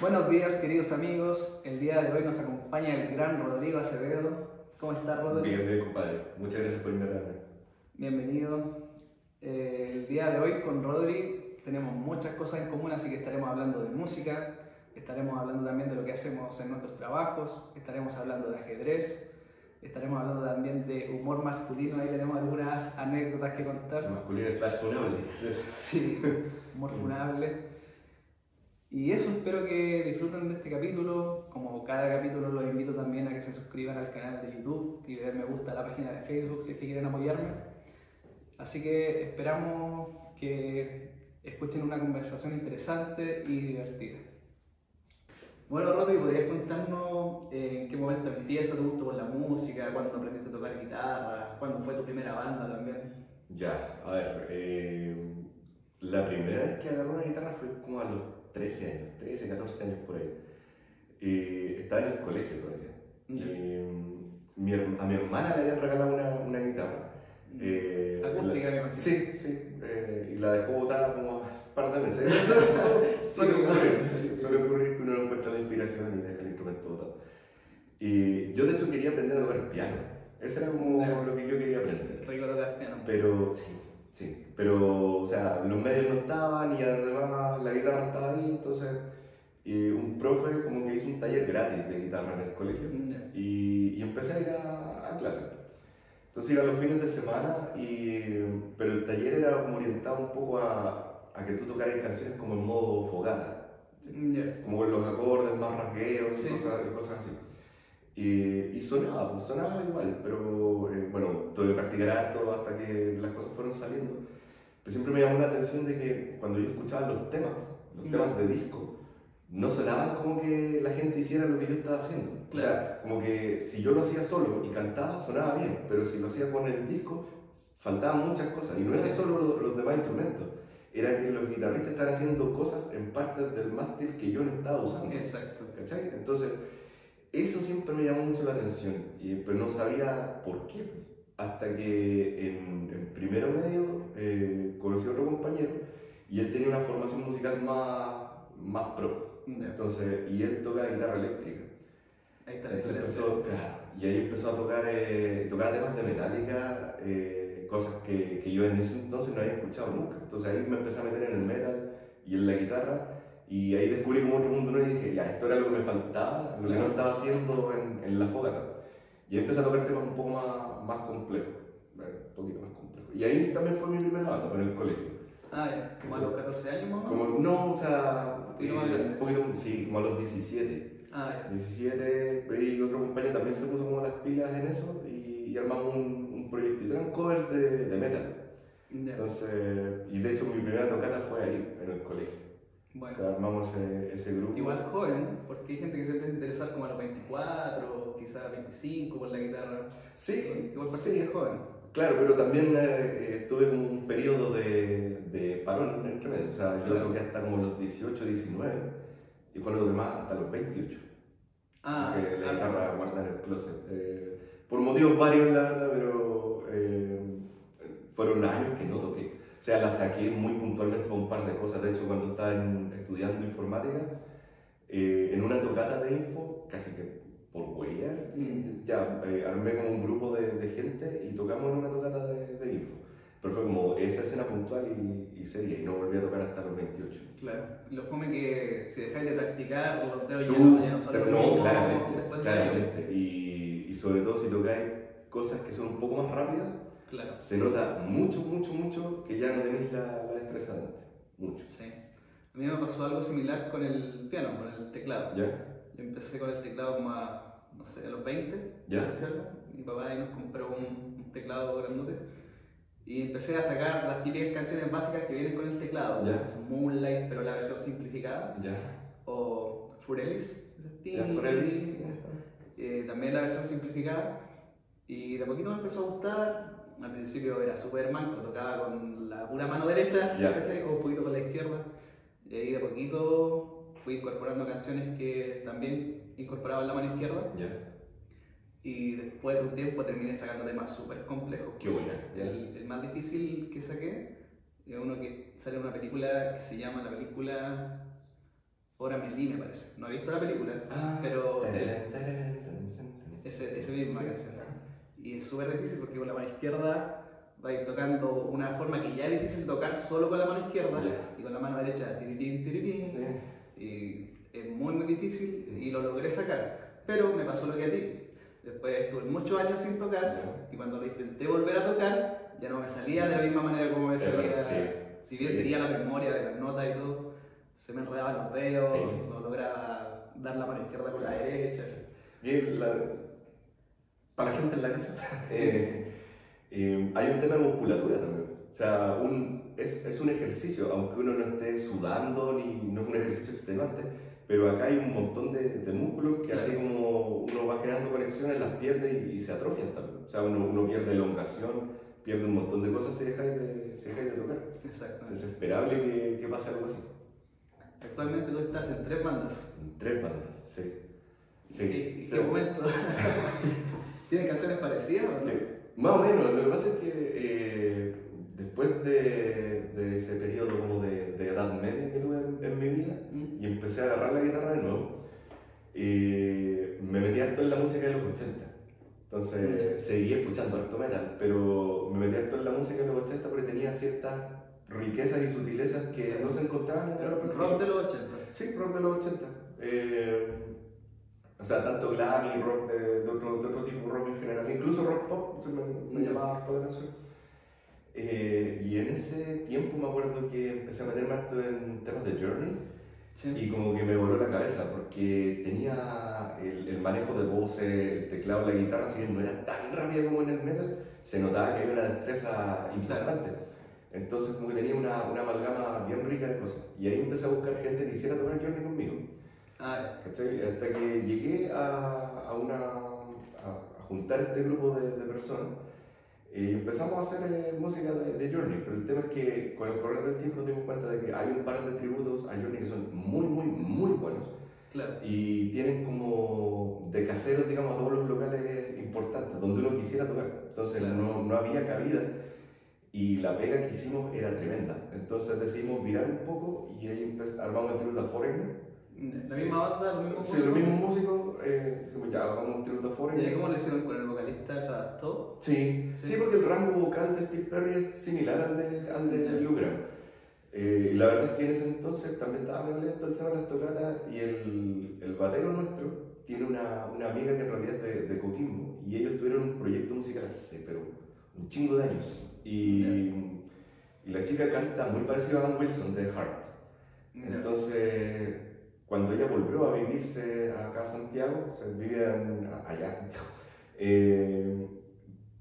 Buenos días, queridos amigos. El día de hoy nos acompaña el gran Rodrigo Acevedo. ¿Cómo estás, Rodrigo? Bien, bien, compadre. Muchas gracias por invitarme. Bienvenido. El día de hoy con Rodri tenemos muchas cosas en común, así que estaremos hablando de música, estaremos hablando también de lo que hacemos en nuestros trabajos, estaremos hablando de ajedrez, estaremos hablando también de humor masculino. Ahí tenemos algunas anécdotas que contar. Masculino slash funable. Sí, humor funable. Y eso, espero que disfruten de este capítulo. Como cada capítulo, los invito también a que se suscriban al canal de YouTube y le den me gusta a la página de Facebook si es que quieren apoyarme. Así que esperamos que escuchen una conversación interesante y divertida. Bueno, Rodri, ¿podrías contarnos en qué momento empieza tu gusto por la música? ¿Cuándo aprendiste a tocar guitarra? ¿Cuándo fue tu primera banda también? Ya, a ver, la primera vez que agarré una guitarra fue como a los 13 años, 13, 14 años por ahí. Estaba en el colegio todavía. A mi hermana le habían regalado una guitarra. Acústica, me imagino. Sí, sí, y la dejó botada como un par de veces. Suele ocurrir que uno no encuentra la inspiración y deja el instrumento botado. Y yo de hecho quería aprender a tocar piano. Eso era como lo que yo quería aprender. Rico tocar piano. Pero sí, sí. Pero, o sea, los medios no estaban y además la guitarra estaba ahí, entonces un profe como que hizo un taller gratis de guitarra en el colegio y empecé a ir a clases. Entonces iba los fines de semana, pero el taller era como orientado un poco a que tú tocaras canciones como en modo fogata, ¿sí? Como con los acordes más rasgueos y cosas así. Y sonaba, pues sonaba igual, pero bueno, tuve que practicar harto hasta que las cosas fueron saliendo. Pero siempre me llamó la atención de que cuando yo escuchaba los temas de disco, no sonaban como que la gente hiciera lo que yo estaba haciendo. Claro. O sea, como que si yo lo hacía solo y cantaba, sonaba bien, pero si lo hacía con el disco, faltaban muchas cosas. Y no eran solo los demás instrumentos, era que los guitarristas estaban haciendo cosas en partes del mástil que yo no estaba usando. Exacto. ¿Cachai? Entonces, eso siempre me llamó mucho la atención, pero no sabía por qué. Hasta que en primero medio conocí a otro compañero y él tenía una formación musical más pro. Entonces, y él toca guitarra eléctrica. Ahí está. Entonces empezó, claro, y ahí empezó a tocar temas de Metallica, cosas que yo en ese entonces no había escuchado nunca. Entonces ahí me empecé a meter en el metal y en la guitarra. Y ahí descubrí como otro mundo nuevo y dije, ya, esto era lo que me faltaba, lo que no estaba haciendo en la fogata. Y ahí empecé a tocar temas un poco más complejos, un poquito más complejos. Y ahí también fue mi primera banda, pero en el colegio. Ah, ya, como a los 14 años más o menos. Como, no, o sea, un poquito, sí, como a los 17. Ah, ya. 17, y otro compañero también se puso como las pilas en eso y armamos un proyecto. Y eran covers de metal. Entonces, y de hecho mi primera tocata fue ahí, en el colegio. Bueno. O sea, armamos ese grupo. Igual joven, porque hay gente que se empieza a interesar como a los 24, quizás 25 por la guitarra. Sí, igual sí, joven. Claro, pero también tuve como un periodo de parón entre medio. O sea, yo toqué hasta como los 18, 19 y cuando toqué más hasta los 28. Porque la guitarra guarda en el closet. Por motivos varios, la verdad, pero fueron años que no toqué. O sea, la saqué muy puntualmente por un par de cosas. De hecho, cuando estaba estudiando informática, en una tocata de info, casi que por huella, ya armé como un grupo de gente y tocamos en una tocata de info. Pero fue como esa escena puntual y seria, y no volví a tocar hasta los 28. Claro, lo fome que si dejáis de practicar, los dedos ya no son no, claramente. Y sobre todo si tocáis cosas que son un poco más rápidas, claro. Se nota mucho que ya no tenéis la destreza de antes. Mucho. Sí. A mí me pasó algo similar con el piano, con el teclado. ¿Ya? Yo empecé con el teclado como a, no sé, a los 20. ¿Ya? Mi papá ahí nos compró un teclado grandote. Y empecé a sacar las típicas canciones básicas que vienen con el teclado. ¿Ya? Moonlight, pero la versión simplificada. ¿Ya? O Furelis. Furelis. También la versión simplificada. Y de a poquito me empezó a gustar. Al principio era súper manco, tocaba con la pura mano derecha, ¿cachai? O un poquito con la izquierda. Y ahí de a poquito fui incorporando canciones que también incorporaban la mano izquierda. Y después de un tiempo terminé sacando temas súper complejos. Qué buena. El más difícil que saqué es uno que sale en una película que se llama la película por Amélie, me parece. No he visto la película, pero ese misma canción. Y es súper difícil porque con la mano izquierda vais tocando una forma que ya es difícil tocar solo con la mano izquierda y con la mano derecha, tirirín, tirirín. Sí. Y es muy, muy difícil y lo logré sacar. Pero me pasó lo que a ti. Después estuve muchos años sin tocar y cuando lo intenté volver a tocar ya no me salía de la misma manera como me salía. Si bien tenía la memoria de las notas y todo, se me enredaban los dedos, no lograba dar la mano izquierda con la derecha. Bien, para la gente en la casa, hay un tema de musculatura también. O sea, es un ejercicio, aunque uno no esté sudando ni no es un ejercicio extenuante, pero acá hay un montón de músculos que así como uno va generando conexiones, las pierde y se atrofian también. O sea, uno pierde elongación, pierde un montón de cosas si dejáis de tocar. Exacto. Es esperable que pase algo así. Actualmente tú estás en 3 bandas. En 3 bandas, sí. ¿Y qué momento? ¿Tienen canciones parecidas o no? Sí. Más o menos, lo que pasa es que después de ese periodo como de edad media que tuve en mi vida y empecé a agarrar la guitarra de nuevo, me metí harto en la música de los 80. Entonces seguí escuchando harto metal, pero me metí harto en la música de los 80 porque tenía ciertas riquezas y sutilezas que no se encontraban en el rock de los 80. Sí, rock de los 80. O sea, tanto glam y rock de otro tipo, rock en general, incluso rock pop, me llamaba harto la atención. Y en ese tiempo me acuerdo que empecé a meterme harto en temas de Journey y como que me voló la cabeza porque tenía el manejo de voces, el teclado, la guitarra, si bien no era tan rápida como en el metal, se notaba que había una destreza importante. Entonces como que tenía una amalgama bien rica de cosas. Y ahí empecé a buscar gente que quisiera tocar Journey conmigo. ¿Cachai? Hasta que llegué a juntar este grupo de personas y empezamos a hacer música de Journey, pero el tema es que con el correr del tiempo nos dimos cuenta de que hay un par de tributos a Journey que son muy, muy, muy buenos. Claro. Y tienen como de caseros, digamos, a todos los locales importantes, donde uno quisiera tocar. Entonces no había cabida y la pega que hicimos era tremenda. Entonces decidimos virar un poco y ahí armamos el tributo a Foreigner. ¿La misma banda, los mismos músicos? Sí, los mismos músicos, ya hagamos un tributo a Foreigner. ¿Y cómo lo hicieron con el vocalista? ¿Se adaptó? Sí, porque el rango vocal de Steve Perry es similar al de Lou Gramm. Y la verdad es que en ese entonces también estaba muy lento el tema de las tocatas y el batero nuestro tiene una amiga que en realidad es de Coquimbo y ellos tuvieron un proyecto musical hace, pero un chingo de años. Y la chica canta muy parecido a Ann Wilson de Heart. Entonces, cuando ella volvió a vivirse acá a Santiago, o sea, vivía allá en Santiago,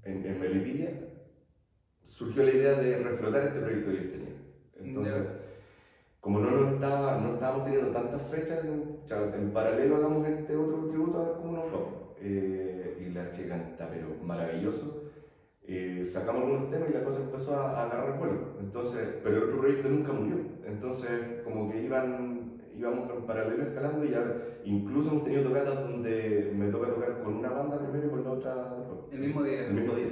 en Melipilla, surgió la idea de reflotar este proyecto que ellos tenían. Entonces, como no estábamos teniendo tantas fechas, en paralelo hagamos este otro tributo a ver cómo nos va. Y la chica canta, pero maravilloso. Sacamos algunos temas y la cosa empezó a agarrar vuelo. Entonces, pero el otro proyecto nunca murió. Entonces, como que íbamos en paralelo escalando y ya incluso hemos tenido tocatas donde me toca tocar con una banda primero y con la otra después. ¿El mismo día? El mismo día.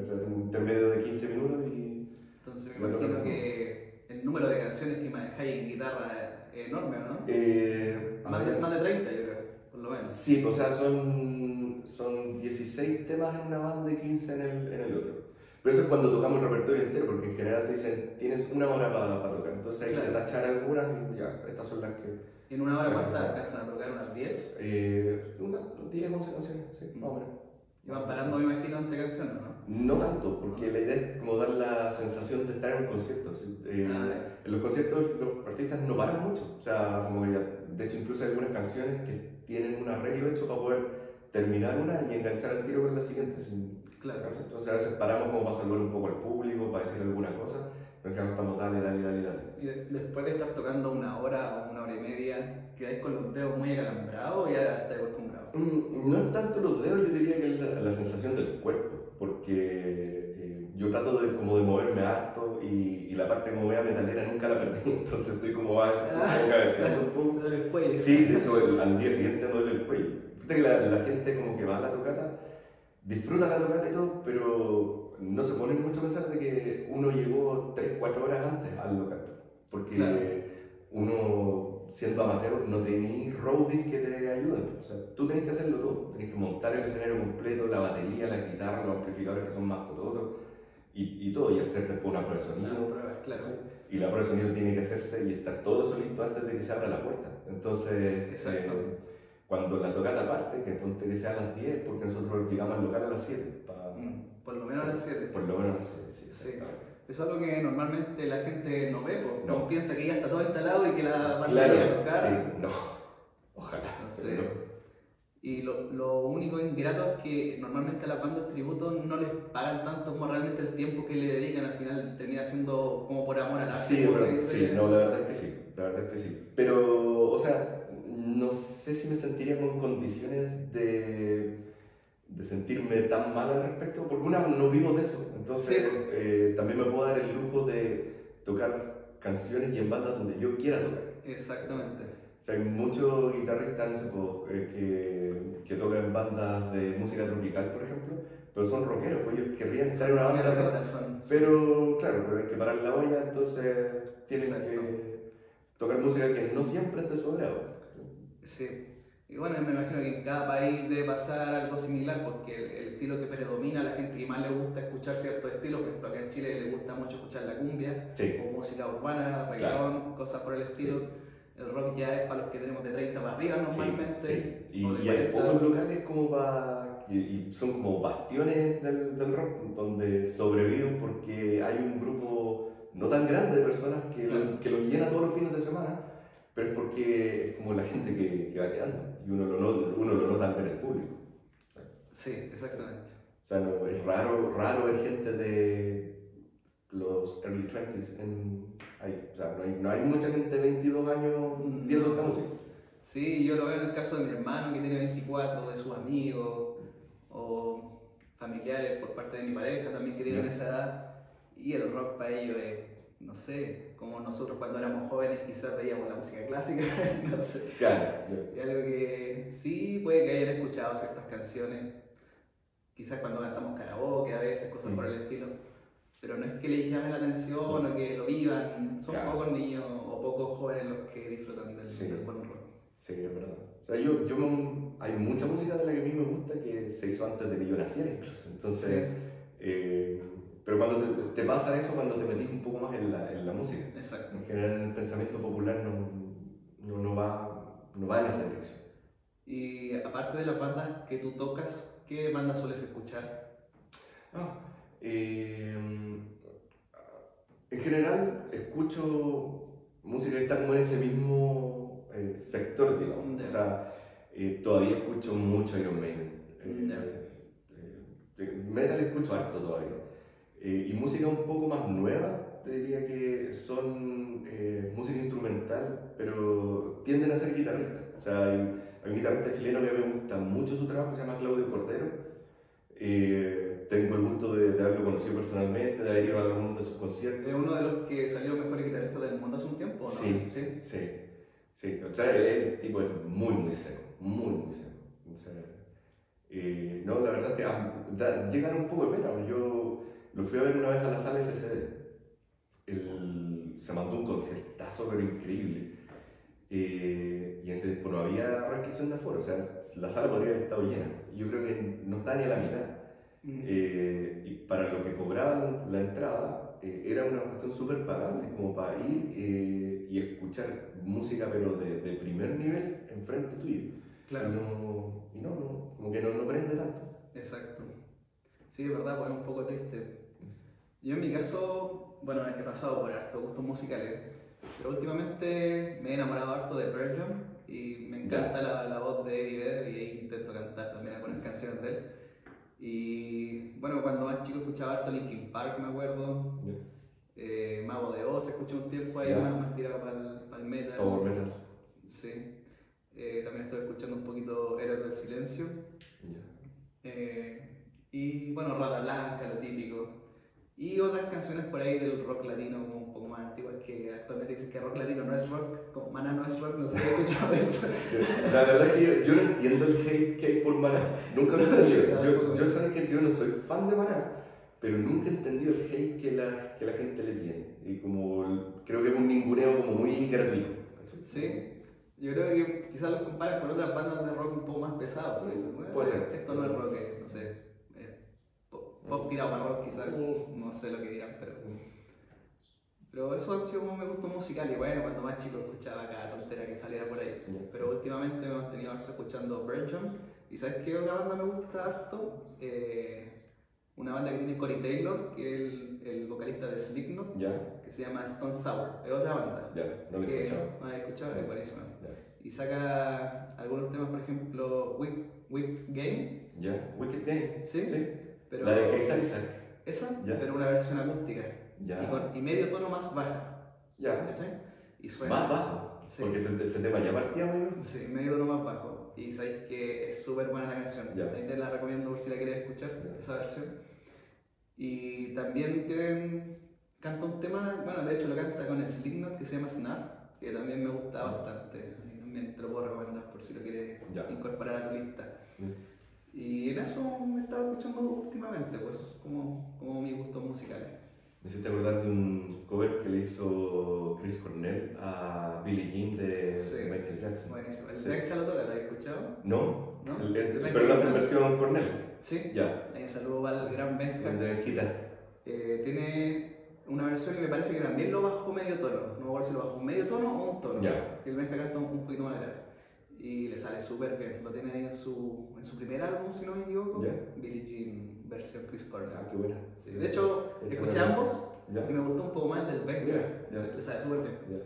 O sea, tengo un intermedio de 15 minutos y... Entonces me imagino que el número de canciones que manejáis en guitarra es enorme, ¿no? Más de 30, yo creo, por lo menos. Sí, o sea, son 16 temas en una banda y 15 en el otro. Pero eso es cuando tocamos el repertorio entero, porque en general te dicen, tienes una hora para tocar. Entonces hay que tachar algunas y ya, estas son las que... ¿En una hora cuántas alcanzan a tocar? ¿Unas 10? Unas 10, 11 canciones, sí, más o menos. Y van parando, me imagino, entre canciones, ¿no? No tanto, porque la idea es como dar la sensación de estar en un concierto. ¿Sí? En los conciertos los artistas no paran mucho. O sea, como ya, de hecho, incluso hay algunas canciones que tienen un arreglo hecho para poder terminar una y enganchar al tiro con la siguiente. Claro. Entonces a veces paramos como para saludar un poco al público, para decir alguna cosa, pero que estamos dale. Y después de estar tocando una hora o una hora y media, ¿quedáis con los dedos muy acalambrados o ya estáis acostumbrados? No es tanto los dedos, yo diría que es la sensación del cuerpo, porque yo trato de moverme harto y la parte como metalera nunca la perdí, entonces estoy como a veces cabeceando un poco. Me duele el cuello. Sí, de hecho al día siguiente me duele el cuello. Fíjate que la gente como que va a la tocata, disfruta la tocata y todo, pero no se ponen mucho a pensar de que uno llegó 3-4 horas antes al local, porque uno como siendo amateur no tenéis roadies que te ayuden. O sea, tú tenés que hacerlo todo. Tenés que montar el escenario completo, la batería, la guitarra, los amplificadores que son más cototos y todo, y hacer después una prueba de sonido. Claro. Y la prueba de sonido tiene que hacerse y estar todo eso listo antes de que se abra la puerta. Entonces, cuando la tocata parte, que ponte que sea a las 10, porque nosotros llegamos al local a las 7. Por lo menos a las 7. Por lo menos a las 7, sí. Eso es algo que normalmente la gente no ve, porque no piensa que ya está todo instalado y que la banda claro, llega a tocar. Sí, no. Ojalá. No sé. Y lo único ingrato es que normalmente a las bandas tributo no les pagan tanto como realmente el tiempo que le dedican, al final termina siendo como por amor al arte. Sí, no, la verdad es que sí, pero, o sea, no sé si me sentiría con condiciones de sentirme tan mal al respecto, porque no vivo de eso, entonces también me puedo dar el lujo de tocar canciones y en bandas donde yo quiera tocar. Exactamente. O sea, hay muchos guitarristas, no sé, que tocan bandas de música tropical, por ejemplo, pero son rockeros, pues ellos querrían estar en una banda de rock. Pero claro, pero hay que parar la olla, entonces tienen que tocar música que no siempre es de su agrado. Sí. Y bueno, me imagino que en cada país debe pasar algo similar, porque el estilo que predomina, a la gente que más le gusta escuchar ciertos estilos, por ejemplo, acá en Chile le gusta mucho escuchar la cumbia, o música urbana, reggaetón, cosas por el estilo. Sí. El rock ya es para los que tenemos de 30 para arriba normalmente. Sí. Y hay pocos locales como y son como bastiones del rock, donde sobreviven porque hay un grupo no tan grande de personas que los llena todos los fines de semana, pero es porque es como la gente que va quedando y uno lo nota al ver el público. Sí, exactamente. O sea, no, es raro ver gente de los early 20s ahí. O sea, no hay mucha gente de 22 años viendo esta música. Sí, yo lo veo en el caso de mi hermano que tiene 24, de sus amigos o familiares por parte de mi pareja también que tienen esa edad, y el rock para ellos es, no sé, como nosotros cuando éramos jóvenes quizás veíamos la música clásica, no sé. Claro. Y algo que sí puede que hayan escuchado ciertas canciones, quizás cuando cantamos karaoke a veces, cosas por el estilo, pero no es que les llame la atención o que lo vivan, son pocos niños o pocos jóvenes los que disfrutan del buen rock. Sí, es verdad. O sea, hay mucha música de la que a mí me gusta que se hizo antes de que yo naciera incluso, entonces... pero cuando te pasa eso, cuando te metís un poco más en la música. Exacto. En general el pensamiento popular no va en esa dirección. Y aparte de las bandas que tú tocas, ¿qué bandas sueles escuchar? En general escucho música que está como en ese mismo sector, digamos. O sea, todavía escucho mucho Iron Maiden. Metal escucho harto todavía. Y música un poco más nueva, te diría que son música instrumental, pero tienden a ser guitarristas. O sea, hay un guitarrista chileno que me gusta mucho su trabajo, que se llama Claudio Cordero. Tengo el gusto de haberlo conocido personalmente, de haber ido a algunos de sus conciertos. Es uno de los que salió mejores guitarristas del mundo hace un tiempo, ¿no? Sí. O sea, el tipo es muy seco, muy seco. O sea, no, la verdad es que llegan un poco de pena. Yo lo fui a ver una vez a la sala SCD. Se mandó un conciertazo, pero increíble. Y en ese tiempo no había restricción de aforo, o sea, la sala podría haber estado llena. Yo creo que no estaba ni a la mitad. Y para lo que cobraban la entrada, era una cuestión súper pagable, como para ir y escuchar música, pero de primer nivel, enfrente tuyo. Claro. Y no, como que no prende tanto. Exacto. Sí, es verdad, pues es un poco triste. Yo en mi caso, bueno, es que he pasado por hartos gustos musicales, pero últimamente me he enamorado harto de Pearl Jam y me encanta la voz de Eddie Vedder y intento cantar también algunas canciones de él. Y bueno, cuando más chico escuchaba harto Linkin Park, me acuerdo. Mago de Oz, escuché un tiempo ahí más tirado para el metal. Power metal. Sí. También estoy escuchando un poquito Héroes del Silencio. Y bueno, Rata Blanca, lo típico. Y otras canciones por ahí del rock latino como un poco más antiguas que actualmente dicen que rock latino no es rock, como Maná no es rock, no sé si he escuchado eso. La verdad es que yo no entiendo el hate que hay por Maná, nunca lo he entendido. Yo sé que yo no soy fan de Maná, pero nunca he entendido el hate que la gente le tiene. Y como creo que es un ninguneo como muy gratuito. Sí. Yo creo que quizás los comparan con otras bandas de rock un poco más pesadas. Puede ser. Esto no es rock, no sé. Pop tirado para rock, quizás. No sé lo que dirán, pero eso ha sido como mi gusto musical. Y bueno, cuando más chico escuchaba cada tontera que saliera por ahí. Pero últimamente me he mantenido harto escuchando Virgin. ¿Y sabes qué otra banda me gusta harto? Una banda que tiene Corey Taylor, que es el vocalista de Slipknot, que se llama Stone Sour. Es otra banda. No la he escuchado. No la he escuchado, es buenísima. Y saca algunos temas, por ejemplo, With Game. Wicked Game. Sí. Pero, la de Chris Isaac. Esa, pero una versión acústica. Y medio tono más baja. ¿Cachai? Y suena. Más bajo. Sí. Porque ese tema ya partía muy bien. Sí, medio tono más bajo. Y sabéis que es súper buena la canción. Ahí te la recomiendo por si la quieres escuchar, esa versión. Y también canta un tema, bueno, de hecho lo canta con Slipknot, que se llama Snuff, que también me gusta bastante. También te lo puedo recomendar por si lo quieres incorporar a tu lista. Y en eso me he estado escuchando últimamente, pues como mis gustos musicales. Me hiciste acordar de un cover que le hizo Chris Cornell a Billie Jean de Michael Jackson. Buenísimo. ¿El Benja lo toca? ¿Lo has escuchado? No. Pero lo hace en versión Cornell. Sí. Ahí un saludo para el gran Benja. De Benjita. Tiene una versión y me parece que también lo bajó medio tono. No me acuerdo si lo bajó medio tono o un tono. El Benja canta un poquito más grave. Y le sale súper bien. Lo tiene ahí en su primer álbum, si no me equivoco. Billie Jean versión Chris Cornell. Qué buena. Sí. De hecho, escuché ambos y me gustó un poco más el del Benja. Le sale súper bien.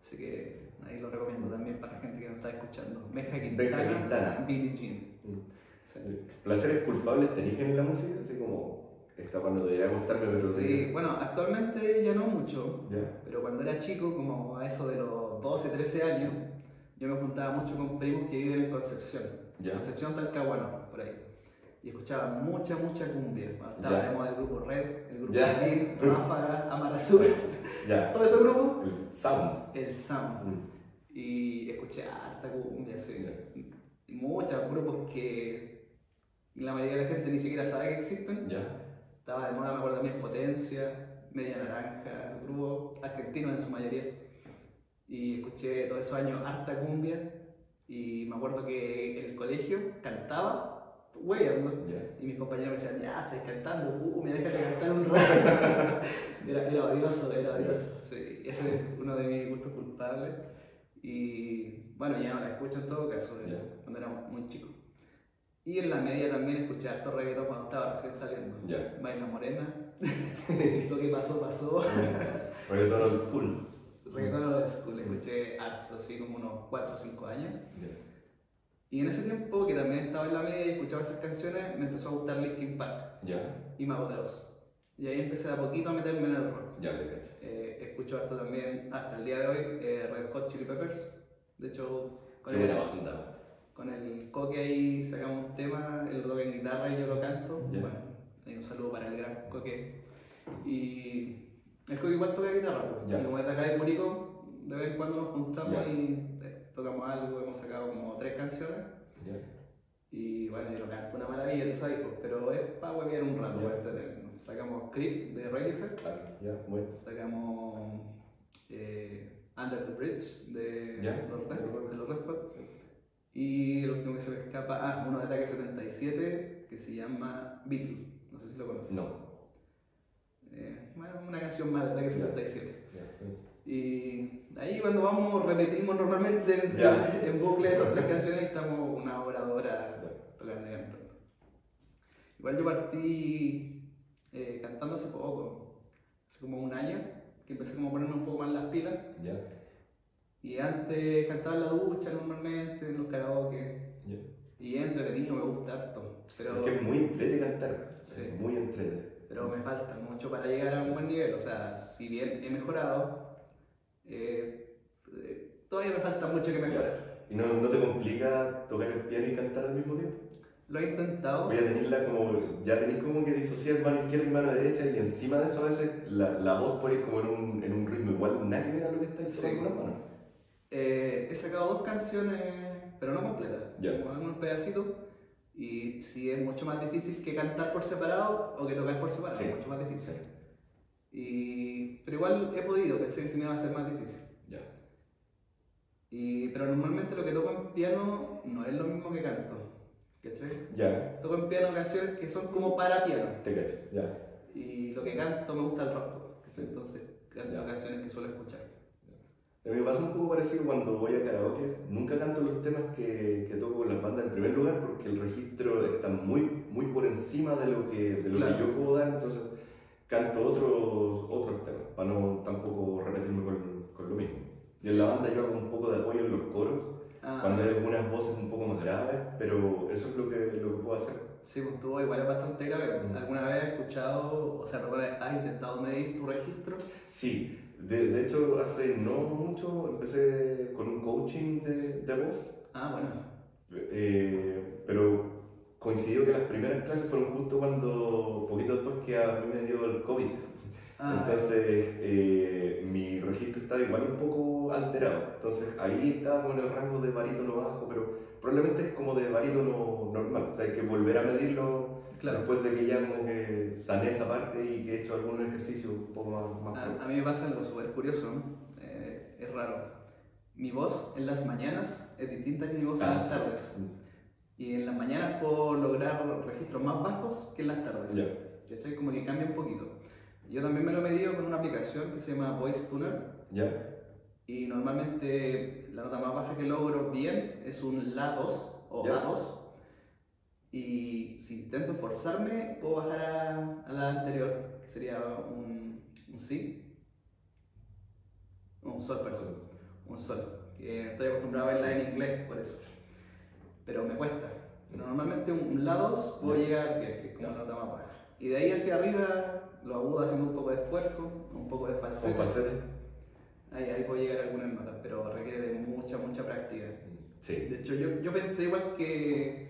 Así que ahí lo recomiendo también para la gente que nos está escuchando. Benja Quintana, Billie Jean. ¿Placeres culpables tenéis en la música? Así como, esta cuando debería gustarme, pero... Sí, bueno, actualmente ya no mucho, pero cuando era chico, como a eso de los 12, 13 años, yo me juntaba mucho con primos que viven en Concepción. Concepción Talcahuano, por ahí. Y escuchaba mucha cumbia. Estaba de el grupo Red, el grupo Red, Ráfaga, Amarazul. Todo ese grupo. El Sound. Y escuché harta cumbia, sí. Y muchos grupos que la mayoría de la gente ni siquiera sabe que existen. Estaba de moda, me acuerdo también Potencia, Media Naranja, grupos argentinos en su mayoría. Y escuché todos esos años harta cumbia. Y me acuerdo que en el colegio cantaba, y mis compañeros me decían, estás cantando cumbia, déjate cantar un rato. Era odioso. Sí, ese es uno de mis gustos culpables. Y bueno, ya no la escucho en todo caso, cuando era muy chico. Y en la media también escuché harto reggaetón cuando estaba recién saliendo. Baila Morena, Lo que pasó. Reggaetón old school. Reggaetón old school, escuché harto, así como unos 4 o 5 años. Y en ese tiempo, que también estaba en la media y escuchaba esas canciones, me empezó a gustar Linkin Park y Mago de Oz. Y ahí empecé a poquito a meterme en el rock. Te cacho. Escucho harto también, hasta el día de hoy, Red Hot Chili Peppers. De hecho, con el Coque ahí sacamos un tema, él lo toca en guitarra y yo lo canto. Bueno, hay un saludo para el gran Coque. Y el Coque igual toca guitarra, y como es de acá de Curicó, de vez en cuando nos juntamos y tocamos algo, hemos sacado como 3 canciones. Y bueno, yo lo canto una maravilla, tú sabes, pero es para huevear un rato, para entretenernos. Sacamos Creep de Radiohead, sacamos Under the Bridge de los Red Hot, y el último que se me escapa, uno de Ataque 77 que se llama Beatle, no sé si lo conoces. Bueno, una canción más de Ataque 77. Y ahí cuando repetimos normalmente en bucle esas 3 canciones y estamos 1 hora, 2 horas tocando y cantando. Igual yo partí cantando hace poco, hace como 1 año, que empecé como a ponerme un poco más las pilas. Y antes cantaba en la ducha normalmente, en los karaoke. Y es entretenido, me gusta harto. Pero... Es que es muy entretenido cantar, muy entretenido. Pero me falta mucho para llegar a un buen nivel, o sea, si bien he mejorado, todavía me falta mucho que mejorar. ¿Y no te complica tocar el piano y cantar al mismo tiempo? Lo he intentado. Ya tenéis como que disociar mano izquierda y mano derecha, y encima de eso a veces la voz puede ir como en un ritmo igual, nada que ver a lo que estáis tocando con las manos. He sacado 2 canciones, pero no completas, con algunos pedacitos, y sí es mucho más difícil que cantar por separado o que tocar por separado, es mucho más difícil. Pero igual he podido, pensé que se me iba a hacer más difícil. Pero normalmente lo que toco en piano no es lo mismo que canto, ¿cachai? Ya. Toco en piano canciones que son como para piano. Te cacho, ya. Y lo que canto me gusta el rock, Sí. entonces canto canciones que suelo escuchar. A mí me pasa un poco parecido cuando voy a karaoke. Nunca canto los temas que toco con las bandas en primer lugar porque el registro está muy por encima de lo que Claro. yo puedo dar, entonces canto otros temas para no tampoco repetirme con lo mismo. Y en la banda yo hago un poco de apoyo en los coros, cuando hay algunas voces un poco más graves, pero eso es lo que puedo hacer. Sí, pues tú igual es bastante grave. ¿Alguna vez has escuchado, o sea, has intentado medir tu registro? Sí. De hecho, hace no mucho empecé con un coaching de voz. Ah, bueno. Pero coincidió que las primeras clases fueron justo poquito después que a mí me dio el COVID. Entonces, mi registro estaba igual un poco alterado. Entonces, ahí estaba con el rango de barítono bajo, pero probablemente es como de barítono normal. O sea, hay que volver a medirlo. Claro. Después de que ya como que sané esa parte y que he hecho algún ejercicio un poco más a mí me pasa algo súper curioso, es raro. Mi voz en las mañanas es distinta que mi voz en las tardes. Y en las mañanas puedo lograr registros más bajos que en las tardes. ¿Cachai? Como que cambia un poquito. Yo también me lo he medido con una aplicación que se llama Voice Tuner. Y normalmente la nota más baja que logro bien es un La2 o A2. Y si intento esforzarme, puedo bajar a la anterior, que sería un Si. Un Sol, perdón. Un Sol. Que estoy acostumbrado a bailar en inglés, por eso. Pero me cuesta. Pero normalmente un La2 puedo llegar bien, que es como la nota más baja. Y de ahí hacia arriba lo agudo haciendo un poco de esfuerzo, un poco de falsete. Ahí puedo llegar a algunas notas, pero requiere de mucha práctica. Sí. De hecho, yo pensé igual que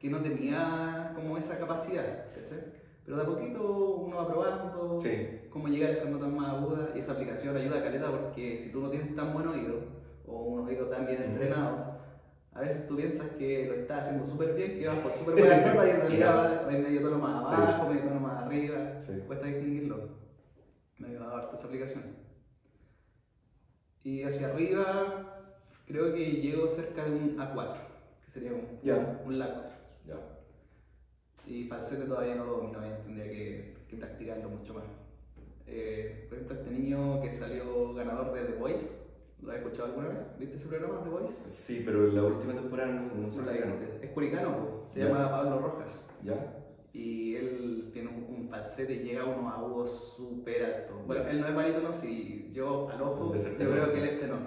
no tenía como esa capacidad, ¿cachai? Pero de a poquito uno va probando cómo llegar a esas notas más agudas y esa aplicación ayuda a caleta porque si tú no tienes tan buen oído o un oído tan bien entrenado, a veces tú piensas que lo estás haciendo súper bien, que vas por súper buenas notas y en realidad vas medio tono más abajo, medio tono más arriba, cuesta distinguirlo. Me ayuda harto esa aplicación. Y hacia arriba creo que llego cerca de un A4, que sería un La4. Y falsete todavía no lo domino bien, tendría que practicarlo mucho más. Por ejemplo, este niño que salió ganador de The Voice, ¿lo has escuchado alguna vez? ¿Viste ese programa, The Voice? Sí, pero en la última temporada no se la viste. Es curicano, se llama Pablo Rojas. ¿Ya? Y él tiene un falsete y llega a unos agudos súper altos. Bueno, él no es barítono, si yo al ojo, yo creo que él es tenor.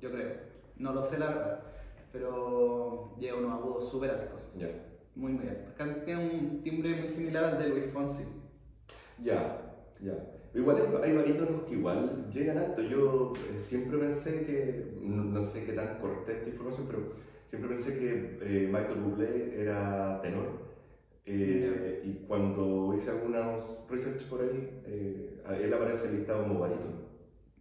Yo creo. No lo sé la verdad, pero llega a unos agudos súper altos. Muy altos. Tiene un timbre muy similar al de Luis Fonsi. Igual hay barítonos que igual llegan alto. Yo siempre pensé que, no sé qué tan correcta esta información, pero siempre pensé que Michael Bublé era tenor. Y cuando hice algunos research por ahí, él aparece listado como barítono.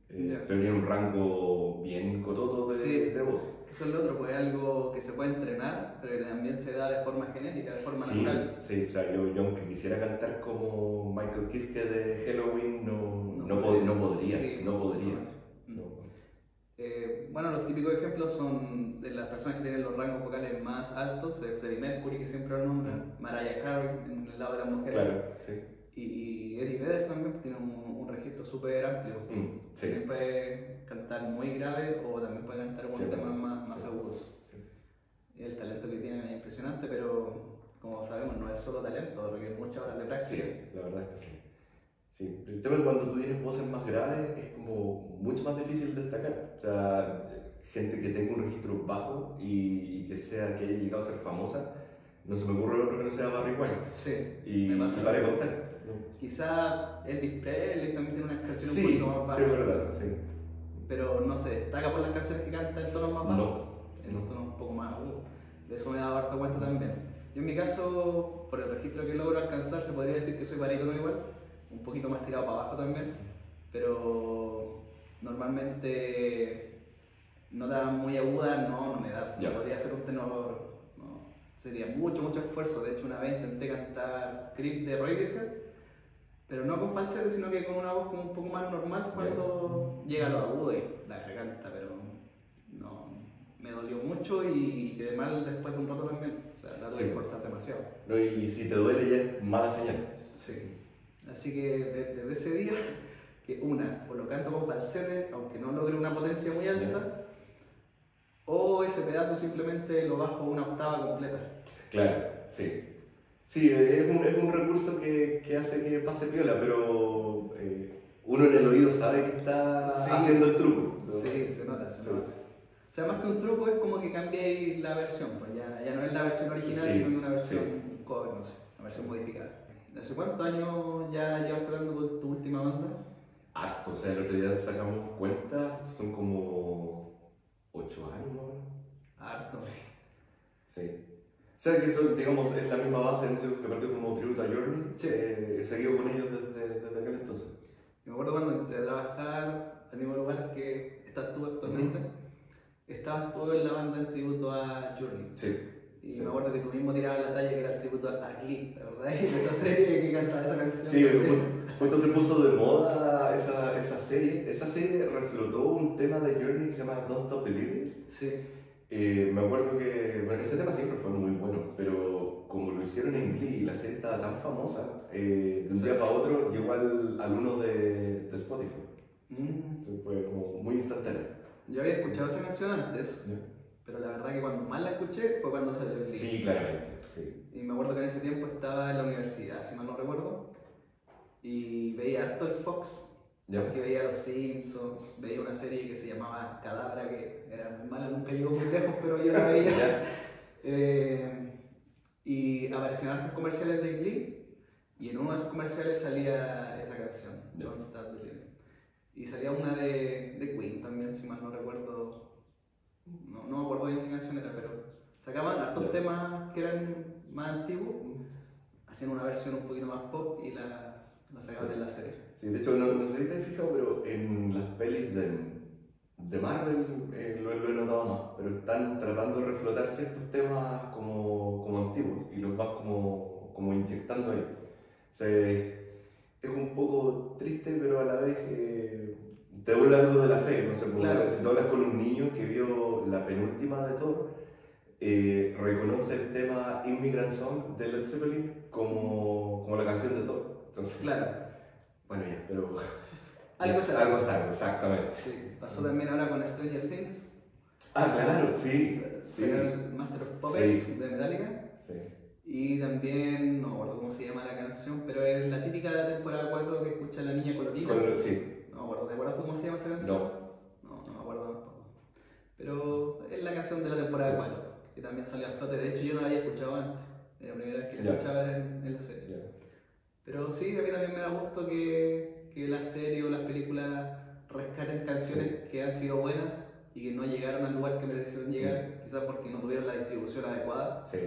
Pero tiene un rango bien cototo de voz. Eso es lo otro, pues es algo que se puede entrenar, pero que también se da de forma genética, de forma natural. Sí, o sea, yo aunque quisiera cantar como Michael Kiske de Halloween, no podría. Bueno, los típicos ejemplos son de las personas que tienen los rangos vocales más altos, Freddie Mercury, que siempre lo nombran, Mariah Carey, en el lado de las mujeres. Claro, sí. Y Eddie Vedder también tiene un registro súper amplio. También puede cantar muy grave o también puede cantar con temas más agudos. El talento que tienen es impresionante, pero como sabemos no es solo talento, requiere muchas horas de práctica. Sí, la verdad es que sí. Sí, el tema es cuando tú tienes voces más graves es como mucho más difícil destacar. O sea, gente que tenga un registro bajo y que haya llegado a ser famosa, no se me ocurre otro que no sea Barry White. Sí, y para contar. Quizá Elvis Presley también tiene unas canciones un poquito más bajas. Sí, es verdad, sí. Pero no se destaca por las canciones que canta en tonos más bajos. En No. tonos un poco más agudos. De eso me he dado harta cuenta también. Yo en mi caso, por el registro que logro alcanzar, se podría decir que soy barítono igual. Un poquito más tirado para abajo también. Pero normalmente notas muy agudas no me da. No podría ser un tenor. No. Sería mucho esfuerzo. De hecho, una vez intenté cantar Creep de Radiohead, pero no con falsete, sino que con una voz como un poco más normal cuando llega a lo agudo y la recanta, pero me dolió mucho y quedé mal después de un rato también. O sea, la tuve que forzar demasiado. No, y si te duele ya es mala señal. Sí. Así que desde ese día, que o lo canto con falsete, aunque no logre una potencia muy alta, o ese pedazo simplemente lo bajo una octava completa. Claro, sí. Sí, es un recurso que hace que pase piola, pero uno en el oído sabe que está haciendo el truco. ¿No? Sí, se nota. O sea, más que un truco es como que cambiéis la versión, pues ya no es la versión original, sino una versión cover, no sé, una versión modificada. ¿Hace cuántos años ya llevas tocando con tu última banda? Harto, o sea, el otro día sacamos cuenta, son como 8 años, ¿no? Harto. Sí. O sea, que eso, digamos, es la misma base de música que partió como tributo a Journey. Sí. He seguido con ellos desde aquel entonces. Me acuerdo cuando entré a trabajar al mismo lugar que estás tú actualmente, estabas tú en la banda en tributo a Journey. Sí. Y me acuerdo que tú mismo tirabas la talla que era el tributo a Glee, la verdad, esa serie que cantaba esa canción. Sí, justo se puso de moda esa serie. Esa serie reflotó un tema de Journey que se llama Don't Stop Believing. Sí. Me acuerdo que, bueno, ese tema siempre fue muy bueno, pero como lo hicieron en Glee y la serie estaba tan famosa, de un día para otro llegó al uno de Spotify. Entonces fue como muy instantáneo. Yo había escuchado esa canción antes, pero la verdad que cuando más la escuché fue cuando salió Glee. Sí, claramente. Sí. Y me acuerdo que en ese tiempo estaba en la universidad, si mal no recuerdo, y veía harto el Fox. Que veía Los Simpsons, veía una serie que se llamaba Cadabra, que era muy mala, nunca llegó muy lejos, pero yo la veía. Y aparecían hartos comerciales de Glee, y en uno de esos comerciales salía esa canción, Don't Stop Believing. Y salía una de Queen también, si mal no recuerdo. No me acuerdo bien qué canción era, pero sacaban hartos temas que eran más antiguos, hacían una versión un poquito más pop y la sacaban en la serie. Sí, de hecho, no sé si te has fijado, pero en las pelis de Marvel lo he notado más, pero están tratando de reflotar ciertos temas como antiguos y los van como inyectando ahí. O sea, es un poco triste, pero a la vez te devuelve algo de la fe. No sé, claro. Si tú hablas con un niño que vio la penúltima de Thor, reconoce el tema Immigrant Song de Led Zeppelin como la canción de Thor. Entonces, claro. Bueno, ya, pero... Algo es algo, exactamente. Sí, pasó también ahora con Stranger Things. Ah, claro, sí. El Master of Puppets de Metallica. Sí. Y también, no me acuerdo cómo se llama la canción, pero es la típica de la temporada 4 que escucha la niña colorida. Sí. No me acuerdo, ¿te acuerdas cómo se llama esa canción? No me acuerdo tampoco. Pero es la canción de la temporada 4, que también salió a flote. De hecho, yo no la había escuchado antes. Era la primera vez que la escuchaba en la serie. Pero sí, a mí también me da gusto que la serie o las películas rescaten canciones que han sido buenas y que no llegaron al lugar que merecieron llegar, quizás porque no tuvieron la distribución adecuada. Sí.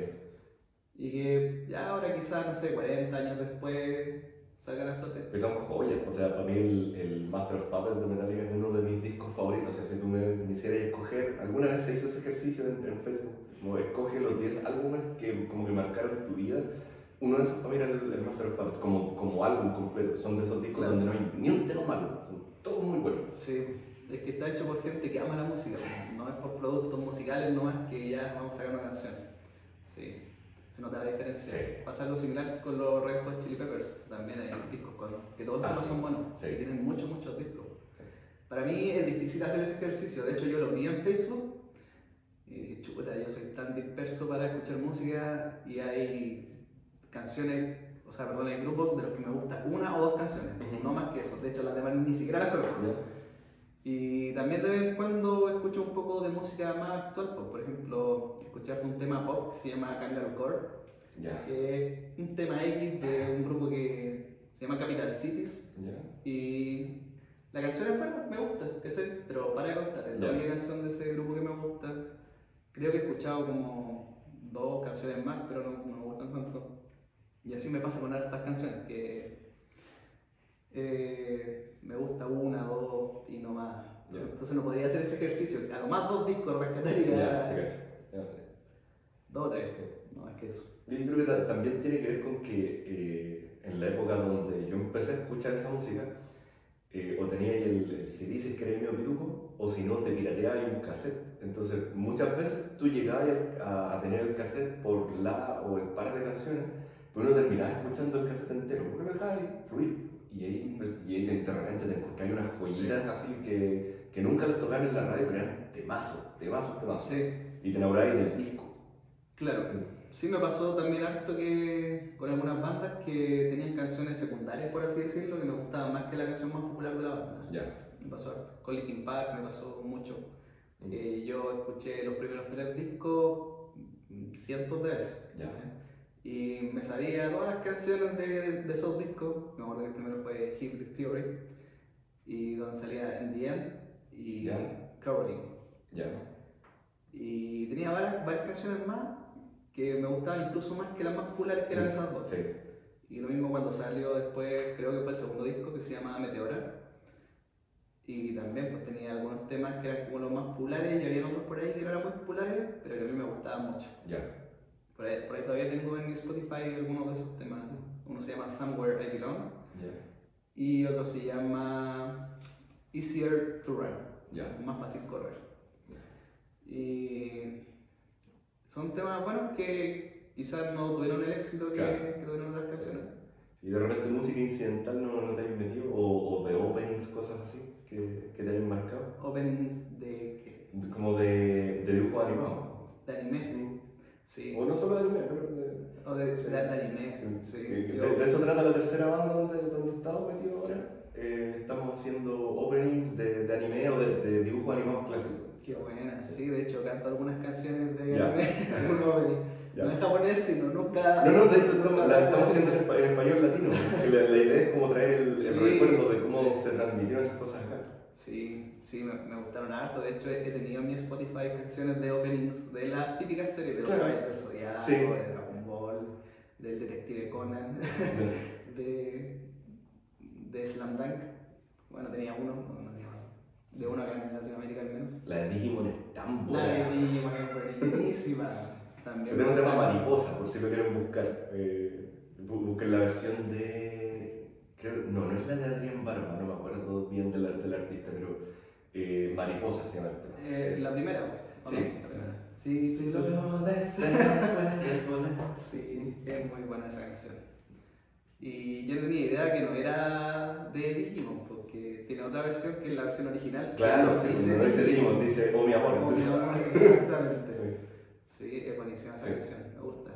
Y que ya ahora quizás, no sé, 40 años después salgan a flote. Pues son joyas, o sea, para mí el Master of Puppets de Metallica es uno de mis discos favoritos. O sea, si tú me hicieras escoger, alguna vez se hizo ese ejercicio en Facebook, como escoge los 10 álbumes que como que marcaron tu vida. Uno de esos para mí era el Master of Puppets, como álbum completo. Son de esos discos donde no hay ni un tema malo, todo muy bueno. Sí, es que está hecho por gente que ama la música, no es por productos musicales, no es que ya vamos a sacar una canción. Sí, se nota la diferencia. Pasa algo similar con los Red Hot Chili Peppers, también hay discos que todos los son buenos, tienen muchos discos. Para mí es difícil hacer ese ejercicio, de hecho yo lo vi en Facebook y dije, chuta, yo soy tan disperso para escuchar música y hay canciones, hay grupos de los que me gusta una o dos canciones, no más que eso. De hecho, las demás ni siquiera las conozco. Y también de vez en cuando escucho un poco de música más actual, por ejemplo, escuchar un tema pop que se llama Kangaroo Core, que es un tema X de un grupo que se llama Capital Cities. Y la canción es buena, me gusta, ¿cachai? Pero para de contar, es la única canción de ese grupo que me gusta. Creo que he escuchado como 2 canciones más, pero no me gustan tanto. Y así me pasa con hartas canciones que me gusta 1, 2 y no más. Entonces no podría hacer ese ejercicio. A lo más 2 discos rescataría. 2 o 3, no más que eso. Yo creo que también tiene que ver con que en la época donde yo empecé a escuchar esa música, o tenía el CD si es que era medio pituco, o si no te pirateabas un cassette. Entonces, muchas veces tú llegabas a tener el cassette por la o el par de canciones, pero uno terminaba escuchando el cassette entero, porque lo dejabas fluir. Y ahí, pues, de repente te encontrás unas joyitas así que nunca las tocaban en la radio, pero eran temazos. Sí. Y te enamorabas del disco. Claro. Sí, me pasó también harto que con algunas bandas que tenían canciones secundarias, por así decirlo, que me gustaban más que la canción más popular de la banda. Me pasó harto. Con Linkin Park me pasó mucho. Yo escuché los primeros 3 discos cientos de veces. Y me sabía todas las canciones de esos discos. Me acuerdo que el primero fue Hybrid Theory, y donde salía In the End y Caroline. Y tenía varias canciones más que me gustaban incluso más que las más populares, que eran esas dos. Y lo mismo cuando salió después, creo que fue el segundo disco, que se llama Meteora. Y también pues tenía algunos temas que eran como los más populares, y había otros por ahí que no eran muy populares, pero que a mí me gustaban mucho. Por ahí todavía tengo en mi Spotify algunos de esos temas. Uno se llama Somewhere I Belong y otro se llama Easier to Run, más fácil correr. Y son temas buenos que quizás no tuvieron el éxito que tuvieron otras canciones. ¿Y de repente música incidental no te hayas metido? ¿O de openings, cosas así, que te hayan marcado? ¿Openings de qué? Como de dibujos animados. ¿De anime? Sí. O no solo de anime, pero de anime, sí. De eso trata la tercera banda donde estamos metidos ahora. Estamos haciendo openings de anime o de dibujos animados clásicos. Qué buena, sí, de hecho canto algunas canciones de anime, algún opening. No es japonés, sino nunca... No, de hecho la estamos haciendo en español latino. La idea es como traer el recuerdo de cómo se transmitieron esas cosas acá. Sí, me gustaron harto. De hecho, he tenido en mi Spotify canciones de openings de las típicas series de los Caballeros del Zodiaco, de Dragon Ball, del Detective Conan, de Slam Dunk. Bueno, tenía uno, de uno acá en Latinoamérica al menos. La de Digimon es tan buena. La de Digimon es buenísima. Ese tema se llama Mariposa, por si lo quieren buscar. Busquen la versión de... no es la de Adrián Barba, no me acuerdo bien del artista, pero Mariposa se llama el tema. La primera, sí. La primera. Sí, si lo deseas, puedes volar. Sí, es muy buena esa canción. Y yo no tenía idea que no era de Digimon, porque tiene otra versión que es la versión original. Claro, sí, no dice Digimon, dice Oh mi amor. Oh mi amor, exactamente. Sí, es buenísima esa canción, me gusta.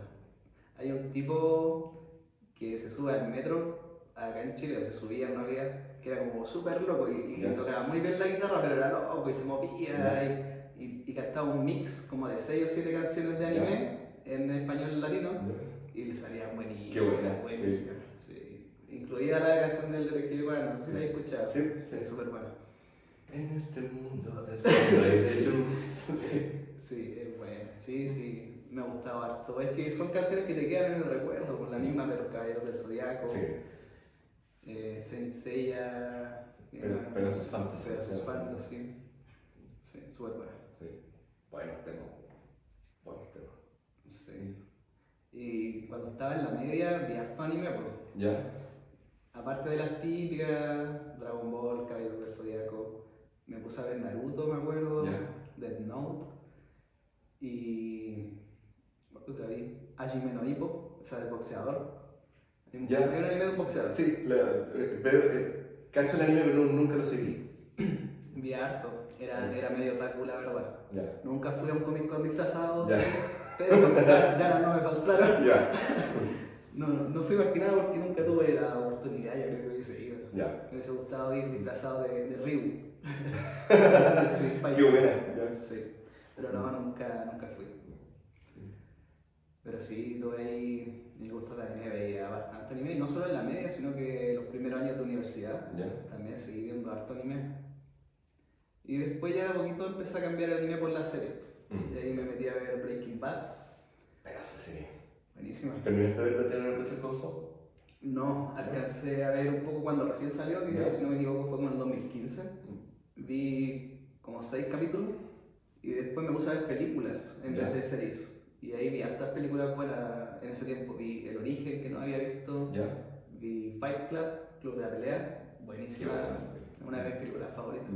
Hay un tipo que se sube al metro acá en Chile, o se subía en realidad, que era como súper loco y tocaba muy bien la guitarra, pero era loco y se movía y cantaba un mix como de 6 o 7 canciones de anime en español latino y le salía buenísimo. Qué buena, buenísima. Sí. Incluida la canción del Detective Conan, no sé si la he escuchado. Sí, súper buena. En este mundo de sombra y de luz. Sí, es buena. Sí, me ha gustado harto. Es que son canciones que te quedan en el recuerdo, con la misma de los Caballeros del Zodiaco. Saint Seiya. Pegasus Fantasy. Pegasus Fantasy. Sí, súper buena. Sí, bueno tema. Sí. Y cuando estaba en la media, vi harto anime, pues. Aparte de las típicas, Dragon Ball, Caballeros del Zodiaco, me puse a ver Naruto, me acuerdo, Death Note, y otra vez, Hajime no Ippo, o sea, del boxeador. Hay un anime de un boxeador. Sí, cacho el anime, pero nunca lo seguí. Vi harto, era medio otaku, la verdad. Nunca fui a un Comic Con disfrazado, pero ganas no me faltaron. No fui más que nada porque nunca tuve la oportunidad, yo creo que hubiese ido. Me hubiese gustado ir disfrazado de Ryu. Qué buena. Sí. Pero no, nunca fui. Pero sí, tuve ahí mi gusto de anime, veía bastante anime, y no solo en la media, sino que los primeros años de universidad también seguí viendo harto anime. Y después ya de a poquito empecé a cambiar el anime por la serie. Y ahí me metí a ver Breaking Bad. Pedazo de serie. Buenísima. ¿Terminaste de ver Better Call Saul? No, alcancé a ver un poco cuando recién salió, que si no me equivoco fue como en el 2015. Vi como 6 capítulos y después me puse a ver películas en vez de series. Y ahí vi hartas películas buenas en ese tiempo. Vi El Origen, que no había visto. Vi Fight Club, Club de la Pelea, buenísima. Una de mis películas favoritas.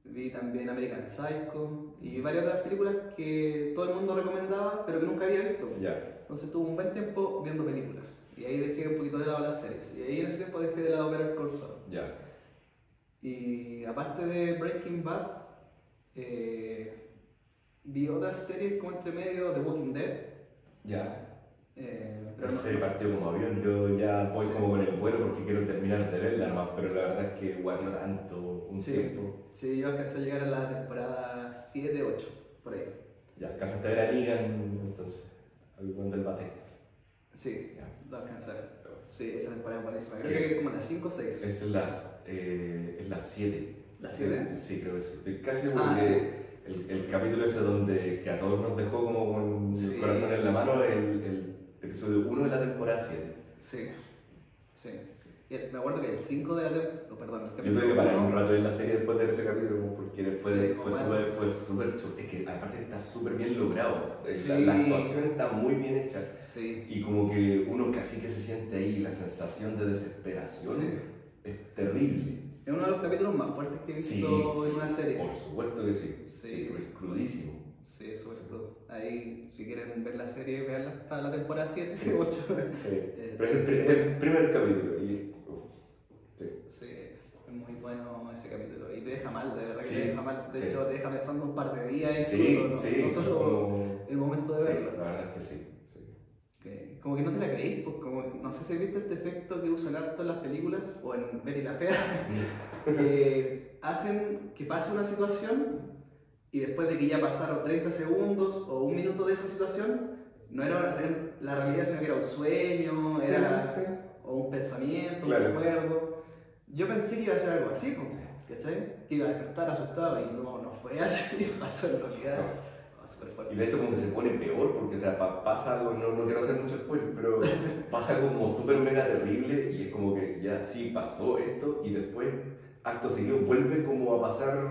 Vi también American Psycho y varias otras películas que todo el mundo recomendaba, pero que nunca había visto. Ya. Entonces tuve un buen tiempo viendo películas. Y ahí dejé un poquito de lado las series. Y ahí en ese tiempo dejé de lado Better Call Saul. Ya. Y aparte de Breaking Bad, vi otras series como entre medio, The Walking Dead. Ya. Pero Esa serie partió como avión, yo ya voy Sí. como con el vuelo porque quiero terminar de verla nomás, pero la verdad es que guardió tanto un Sí. tiempo. Sí, yo alcancé a llegar a la temporada 7, 8, por ahí. Ya, alcanzaste a ver a Negan entonces, al buen del bate. Sí, Ya. lo alcancé a ver. Sí, esa temporada es buenísima. Creo que es como las 5 o 6. Es las 7. ¿Las 7? Sí, creo que sí. Estoy casi seguro Ah, que el capítulo ese donde que a todos nos dejó como con Sí. el corazón en la mano es el episodio 1 de la temporada 7. Sí, sí. Y me acuerdo que el 5 de la temporada. Perdón, el Yo tuve que parar un uno- rato en la serie después de ver ese capítulo porque Sí, fue bueno. súper chulo. Es que aparte está súper bien logrado. Sí. La actuación está muy bien hecha. Sí. Y como que uno casi que se siente ahí, la sensación de desesperación Sí. es terrible. Es uno de los capítulos más fuertes que he visto Sí, en una serie. por supuesto que sí. Sí. Sí, porque es crudísimo. Sí, súper crudo. Ahí, si quieren ver la serie, veanla hasta la temporada 7, Sí. 8. Sí. Pero es el primer capítulo y sí. Sí, es muy bueno ese capítulo. Y te deja mal, de verdad que Sí, te deja mal. De sí. hecho, te deja pensando un par de días Sí, incluso, sí, no solo como- el momento de sí, verlo. la verdad es que sí. Como que no te la creís, pues como, no sé si has visto este efecto que usan harto en las películas o en Betty la Fea, que hacen que pase una situación y después de que ya pasaron 30 segundos o un minuto de esa situación, no era la realidad, sino que era un sueño, Sí, era sí, sí. o un pensamiento, Claro. un recuerdo. Yo pensé que iba a ser algo así, pues, ¿cachai? Que iba a despertar asustado y no fue así, pasó en realidad. Súper fuerte. Y de hecho como que se pone peor porque, o sea, pasa algo, no quiero hacer mucho spoiler, pero pasa como súper mega terrible y es como que ya sí pasó esto y después, acto seguido, vuelve como a pasar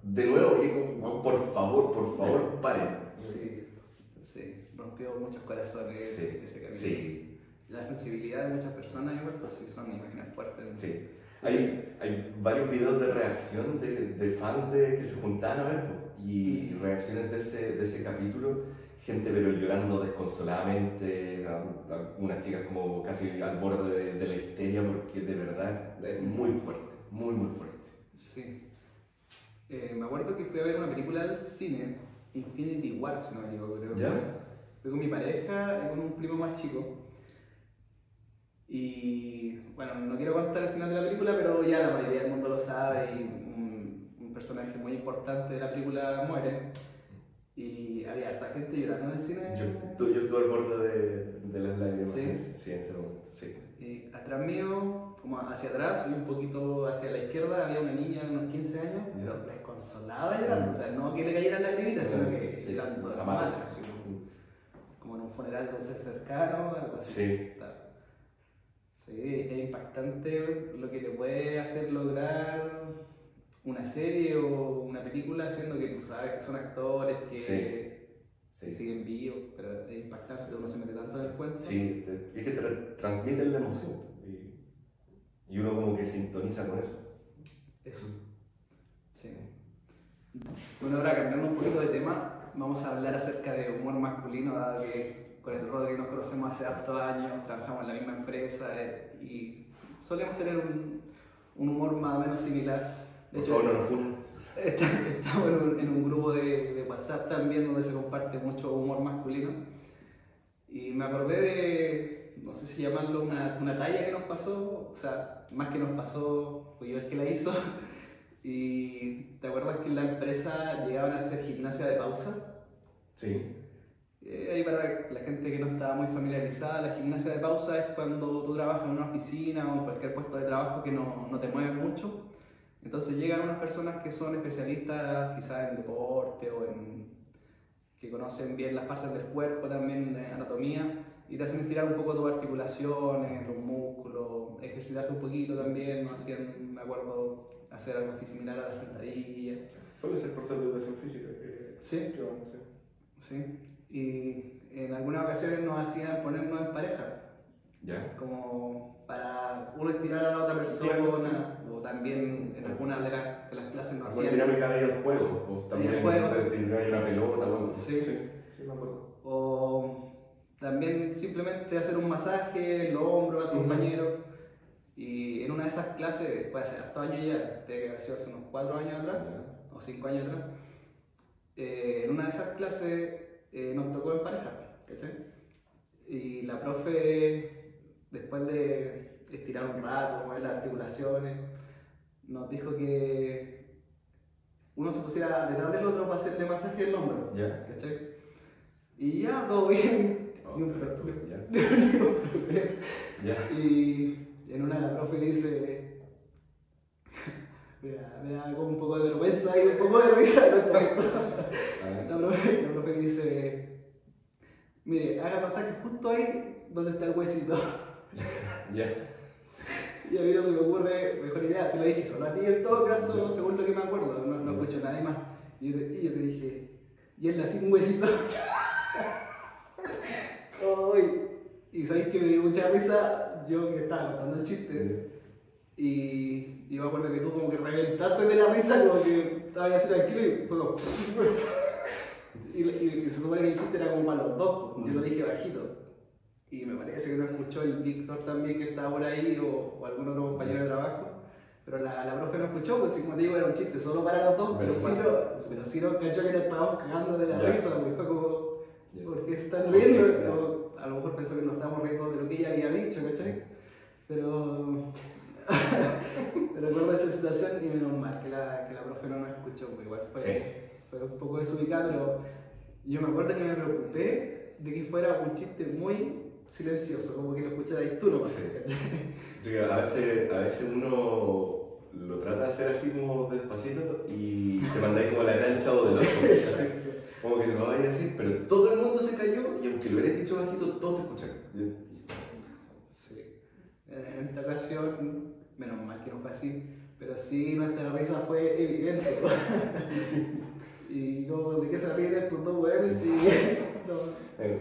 de nuevo y es como, por favor, paren. Sí, sí, rompió muchos corazones Sí, ese capítulo. sí, La sensibilidad de muchas personas igual, pues sí, son imágenes fuertes. sí. Hay varios videos de reacción de fans que se juntaban a ver y reacciones de ese capítulo, gente pero llorando desconsoladamente, unas chicas como casi al borde de la histeria porque de verdad es muy fuerte, muy fuerte. Sí. Me acuerdo que fui a ver una película al cine, Infinity War, si no me equivoco, creo. ¿Ya? Fui con mi pareja y con un primo más chico. Y bueno, no quiero contar el final de la película, pero ya la mayoría del mundo lo sabe y un personaje muy importante de la película muere. Y había harta gente llorando en el cine. Yo estuve al borde de las lágrimas. ¿Sí? Sí, en ese momento, sí. Y atrás mío, como hacia atrás y un poquito hacia la izquierda, había una niña de unos 15 años, pero desconsolada llorando. O sea, no que le cayeran lágrimitas, sino que Sí, llorando a mal, mares. así como en un funeral de un ser cercano, algo así. Sí. Sí, es impactante lo que te puede hacer lograr una serie o una película, siendo que tú sabes que son actores que siguen vivos, pero es impactante si uno se mete tanto en el cuento. Sí, es que transmiten la emoción y uno como que sintoniza con eso. Eso. Sí. Bueno, ahora cambiando un poquito de tema, vamos a hablar acerca de humor masculino, dado que con el Rodri nos conocemos hace hartos años, trabajamos en la misma empresa y solemos tener un humor más o menos similar. De hecho, no nos funen. estamos en un grupo de WhatsApp también donde se comparte mucho humor masculino. Y me acordé de, no sé si llamarlo una talla que nos pasó, o sea, más que nos pasó, fui yo el que la hizo. Y ¿te acuerdas que en la empresa llegaban a hacer gimnasia de pausa? Sí. Ahí para la gente que no está muy familiarizada, la gimnasia de pausa es cuando tú trabajas en una oficina o en cualquier puesto de trabajo que no te mueves mucho. Entonces llegan unas personas que son especialistas quizás en deporte o que conocen bien las partes del cuerpo también, de anatomía, y te hacen estirar un poco tus articulaciones, los músculos, ejercitarte un poquito también, ¿no? Hacían, me acuerdo, hacer algo así similar a la sentadilla. Fue ser profe de educación física Sí. que bueno, sí. Sí. Y en algunas ocasiones nos hacían ponernos en pareja. ¿Ya? Como para uno estirar a la otra persona, Claro, sí. o también en algunas de las clases nos ¿Alguna hacían... dinámica había el juego? O también tendría una pelota o algo. Sí. Sí, me acuerdo. O también simplemente hacer un masaje en los hombros al compañero. Y en una de esas clases, puede ser hasta años ya, debe haber sido hace unos 4 años atrás, o 5 años atrás, en una de esas clases nos tocó emparejar, ¿cachai? Y la profe, después de estirar un rato, mover las articulaciones, nos dijo que uno se pusiera detrás del otro para hacerle masaje en el hombro, ¿cachai? Y ya, todo bien, ni un problema. Y en una la profe dice, me da como un poco de vergüenza y un poco de risa. La profe dice, mire, haga masaje justo ahí donde está el huesito. Y a mí no se me ocurre mejor idea, te lo dije solo a ti en todo caso, según lo que me acuerdo, no escucho a nadie más. Y yo te dije, y él así un huesito. Y sabéis que me dio mucha risa, yo que estaba contando el chiste. Y me acuerdo que tú como que reventaste de la risa, como que estaba así tranquilo y fue como... y se supone que el chiste era como para los dos, yo lo dije bajito. Y me parece que no escuchó el Víctor también que estaba por ahí o algún otro compañero de trabajo. Pero la profe no escuchó, pues como te digo era un chiste solo para los dos, pero sí lo cachó que le estábamos cagando de la risa, porque fue como... ¿Por qué se están riendo? A lo mejor pensó que nos estábamos riendo de lo que ella había dicho, ¿cachai? Pero recuerdo esa situación y menos mal que la profe no nos escuchó, porque igual fue un poco desubicado, pero yo me acuerdo que me preocupé de que fuera un chiste muy silencioso, como que lo escucharais tú nomás. A veces uno lo trata de hacer así como despacito y te mandáis como la gran Chavo del Ocho. Como que lo vayas a decir, pero todo el mundo se cayó y aunque lo hubieras dicho bajito, todos te escucharon. Sí. En esta ocasión, menos mal que no fue así, pero sí nuestra risa fue evidente. Y como, ¿de qué se ríen estos dos hueones? Y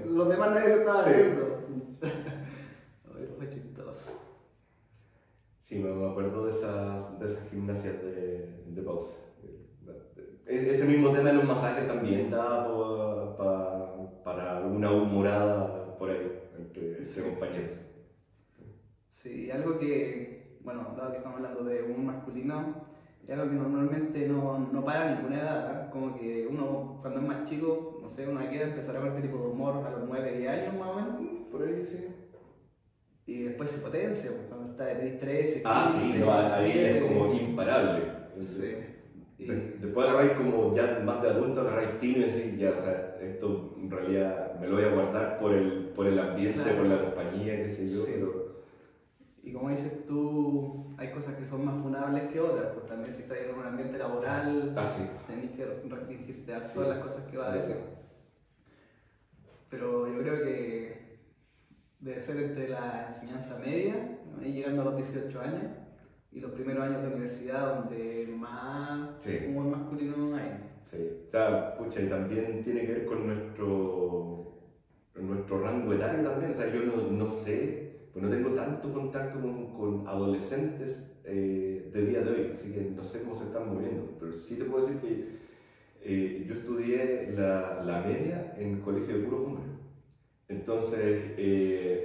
los demás nadie se estaba riendo. Fue chistoso. Sí, me acuerdo de esas gimnasias de pausa. Ese mismo tema de los masajes también da para una humorada por ahí entre compañeros. Sí, algo que, bueno, dado que estamos hablando de humor masculino, es algo que normalmente no para a ninguna edad, ¿eh? Como que uno, cuando es más chico, no sé, uno queda empezará con este tipo de humor a los 9, 10 años más o menos. Por ahí sí. Y después se potencia, pues, cuando está de 13, 15, sí, no, ahí es como imparable. Sí. Después agarráis como ya más de adulto, agarráis tino y decís, ya, o sea, esto en realidad me lo voy a guardar por el ambiente, por la compañía, qué sé yo, pero... Y como dices tú, hay cosas que son más funables que otras, pues también si estás en un ambiente laboral, tenés que restringirte a todas las cosas que vas a decir. Pero yo creo que debe ser entre la enseñanza media, ¿no? Y llegando a los 18 años, y los primeros años de universidad donde más humor masculino hay. Sí, o sea, pucha, y también tiene que ver con nuestro rango etario también, o sea, yo no sé, pues no tengo tanto contacto con adolescentes de día de hoy, así que no sé cómo se están moviendo, pero sí te puedo decir que yo estudié la media en colegio de puros hombres. Entonces,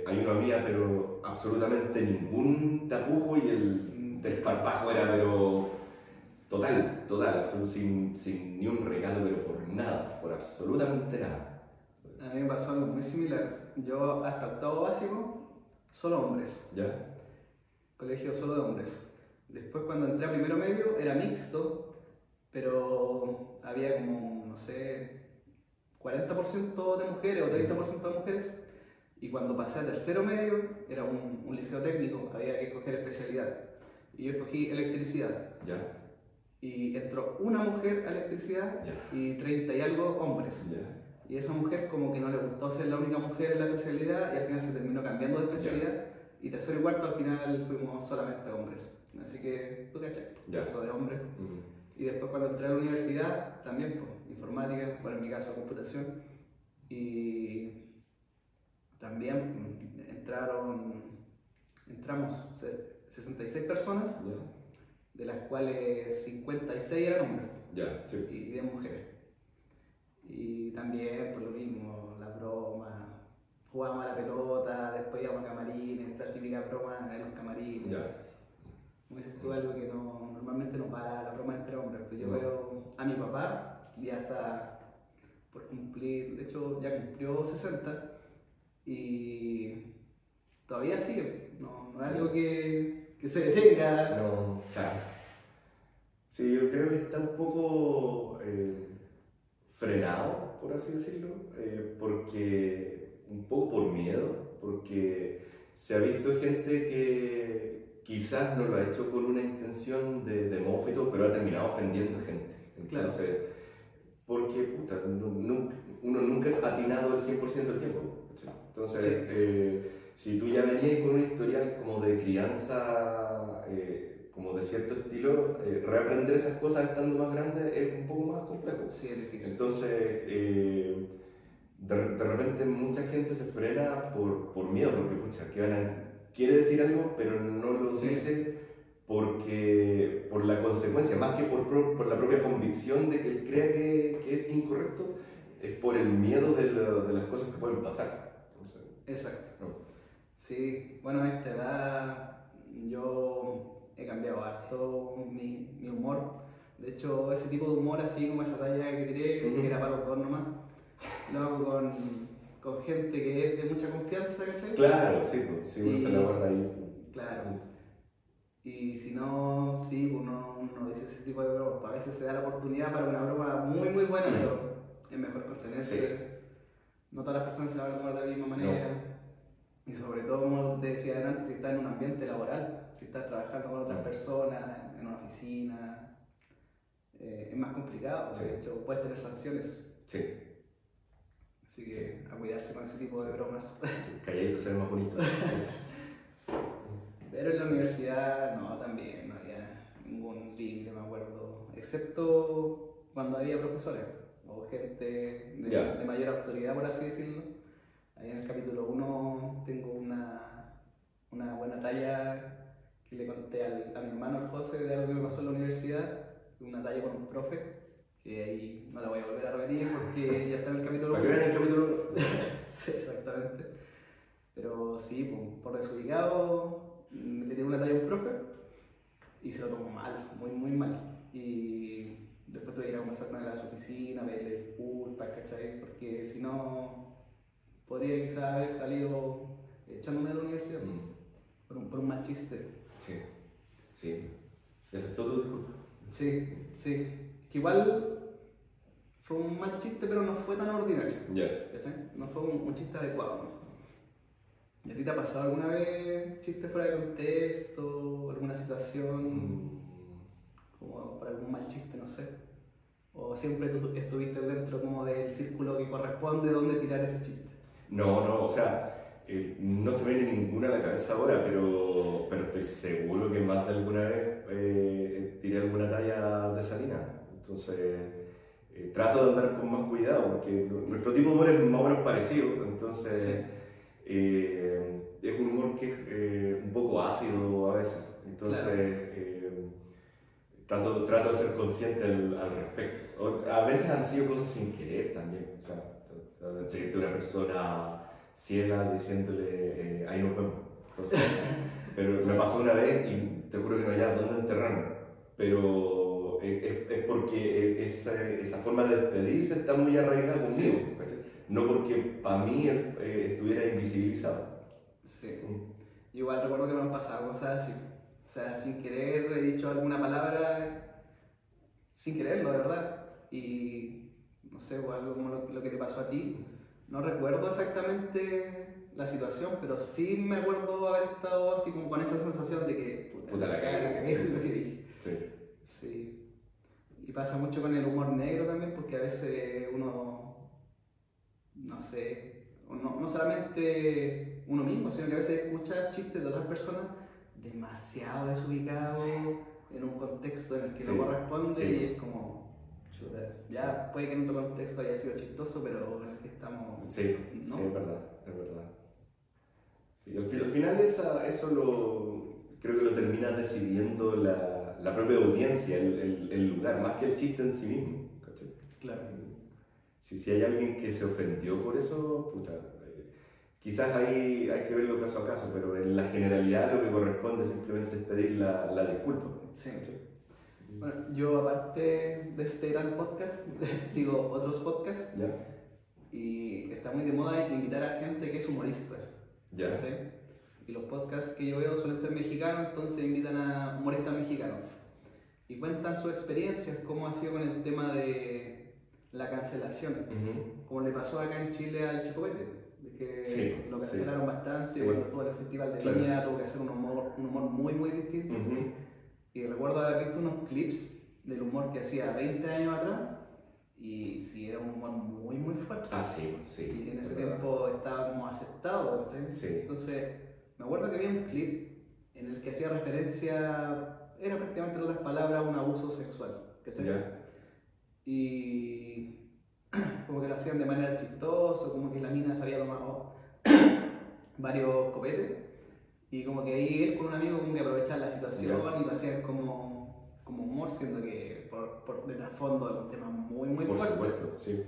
ahí no había pero absolutamente ningún tapujo y el desparpajo era pero total, sin ni un regalo, pero por nada, por absolutamente nada. A mí me pasó algo muy similar. Yo hasta octavo básico, solo hombres. ¿Ya? Colegio solo de hombres. Después cuando entré a primero medio era mixto, pero había como, no sé, 40% de mujeres o 30% de mujeres. Y cuando pasé a tercero medio, era un liceo técnico, había que escoger especialidad. Y yo escogí electricidad. ¿Ya? Y entró una mujer a electricidad y 30 y algo hombres. Y esa mujer como que no le gustó ser la única mujer en la especialidad y al final se terminó cambiando de especialidad. Y tercero y cuarto al final fuimos solamente hombres. Así que tú cachai, eso de hombres. Y después cuando entré a la universidad, también pues, informática, bueno en mi caso computación. Y también entramos 66 personas. de las cuales 56 eran hombres Ya, sí. y 10 mujeres. Y también, por lo mismo, la broma, jugábamos a la pelota, después íbamos a camarines, la típica broma en los camarines. Ya. Como dices tú, algo que no, normalmente no para la broma entre hombres. Pues yo No. veo a mi papá, ya está por cumplir, de hecho ya cumplió 60 y todavía sigue, no es algo que se detenga. No, claro. Sí, yo creo que está un poco frenado, por así decirlo, porque un poco por miedo, porque se ha visto gente que quizás no lo ha hecho con una intención de mofa y todo, pero ha terminado ofendiendo gente. Entonces, Claro. porque puta, uno nunca es atinado al 100% del tiempo. Entonces, Sí. si tú ya venías con un historial como de crianza, como de cierto estilo, reaprender esas cosas estando más grande es un poco más complejo. Sí, es difícil. Entonces, de repente mucha gente se frena por miedo, porque pucha, quiere decir algo, pero no lo dice por la consecuencia, más que por la propia convicción de que él crea que es incorrecto, es por el miedo de las cosas que pueden pasar. Entonces, exacto. no. Sí, bueno, a esta edad yo he cambiado harto mi humor. De hecho, ese tipo de humor, así como esa talla que tiré, que era para los dos nomás, lo hago con gente que es de mucha confianza, ¿cachai? Claro, sí, pues, si uno se la guarda ahí. Claro. Y si no, sí, uno dice ese tipo de bromas. A veces se da la oportunidad para una broma muy, muy buena, pero es mejor contenerse. Sí. No todas las personas se la van a tomar de la misma manera. No. Y sobre todo, como te decía adelante, si estás en un ambiente laboral, si estás trabajando con otras personas, en una oficina, es más complicado. Sí. De hecho, puedes tener sanciones. Sí. Así que a cuidarse con ese tipo de bromas. Sí, calladito se ve más bonito. Pero en la universidad no, también no había ningún límite, me acuerdo, excepto cuando había profesores o gente de mayor autoridad, por así decirlo. Ahí en el capítulo 1 tengo una buena talla que le conté a mi hermano, el José, de algo que me pasó en la universidad, una talla con un profe, que ahí no la voy a volver a repetir porque ya está en el capítulo 1. ¿Para qué vean el capítulo 1? Sí, exactamente. Pero sí, por desubicado, le tiré una talla a un profe y se lo tomó mal, muy, muy mal. Y después tuve que ir a conversar con él a su oficina, pedirle disculpas, ¿cachai? Porque si no, podría quizás haber salido echándome de la universidad por un mal chiste. Sí, sí. ¿Y aceptó tu disculpa? Sí, sí. Que igual fue un mal chiste, pero no fue tan ordinario. ¿Cachai? No fue un chiste adecuado, ¿no? ¿Y a ti te ha pasado alguna vez chiste fuera de contexto, alguna situación, como por algún mal chiste, no sé? ¿O siempre tú estuviste dentro como del círculo que corresponde donde tirar ese chiste? No, o sea, no se me viene ninguna a la cabeza ahora, pero estoy seguro que más de alguna vez tiré alguna talla de salina. Entonces, trato de andar con más cuidado, porque nuestro tipo de humor es más o menos parecido, entonces... Sí. Es un humor que es un poco ácido a veces, entonces claro. trato de ser consciente al respecto. A veces han sido cosas sin querer también, o sea, de una persona ciega diciéndole ahí nos vemos. Entonces, pero me pasó una vez y te juro que no había dónde enterrarme, pero es porque esa forma de despedirse está muy arraigada conmigo. No porque para mí estuviera invisibilizado. Sí. Igual recuerdo que me han pasado cosas así. O sea, sin querer he dicho alguna palabra, sin quererlo, de verdad. Y no sé, o algo como lo que te pasó a ti. No recuerdo exactamente la situación, pero sí me acuerdo haber estado así como con esa sensación de que puta la cagué, es lo que dije. Sí. Y pasa mucho con el humor negro también, porque a veces uno, no sé, no solamente uno mismo, sino que a veces escucha chistes de otras personas demasiado desubicados en un contexto en el que no corresponde y es como, chuta, ya puede que en otro contexto haya sido chistoso, pero en el que estamos... ¿no? Sí, es verdad. Sí, al final eso creo que lo termina decidiendo la la propia audiencia, el lugar, más que el chiste en sí mismo. ¿Cachai? Claro. Si hay alguien que se ofendió por eso, puta, quizás ahí hay que verlo caso a caso, pero en la generalidad lo que corresponde simplemente es pedir la disculpa. Sí. Bueno, yo aparte de este gran podcast, sigo otros podcasts. ¿Ya? Y está muy de moda invitar a gente que es humorista. ¿Ya? ¿Sí? Y los podcasts que yo veo suelen ser mexicanos, entonces invitan a humoristas mexicanos. Y cuentan sus experiencias, cómo ha sido con el tema de la cancelación. Como le pasó acá en Chile al Checopete, de que lo cancelaron bastante, sí. Cuando estuvo en el Festival de Viña tuvo que hacer un humor muy muy distinto. Y recuerdo haber visto unos clips del humor que hacía 20 años atrás. Y sí, era un humor muy, muy fuerte. Ah, sí, sí. Y en ese tiempo estaba como aceptado, ¿sí? Sí. Entonces, me acuerdo que había un clip en el que hacía referencia, era prácticamente en otras palabras, a un abuso sexual, ¿cachai? Yeah. Y como que lo hacían de manera chistosa, como que la mina se había tomado varios copetes. Y como que ahí él con un amigo como que aprovechaban la situación y lo hacían como humor, siendo que por de trasfondo es un tema muy muy por fuerte. Por supuesto, sí.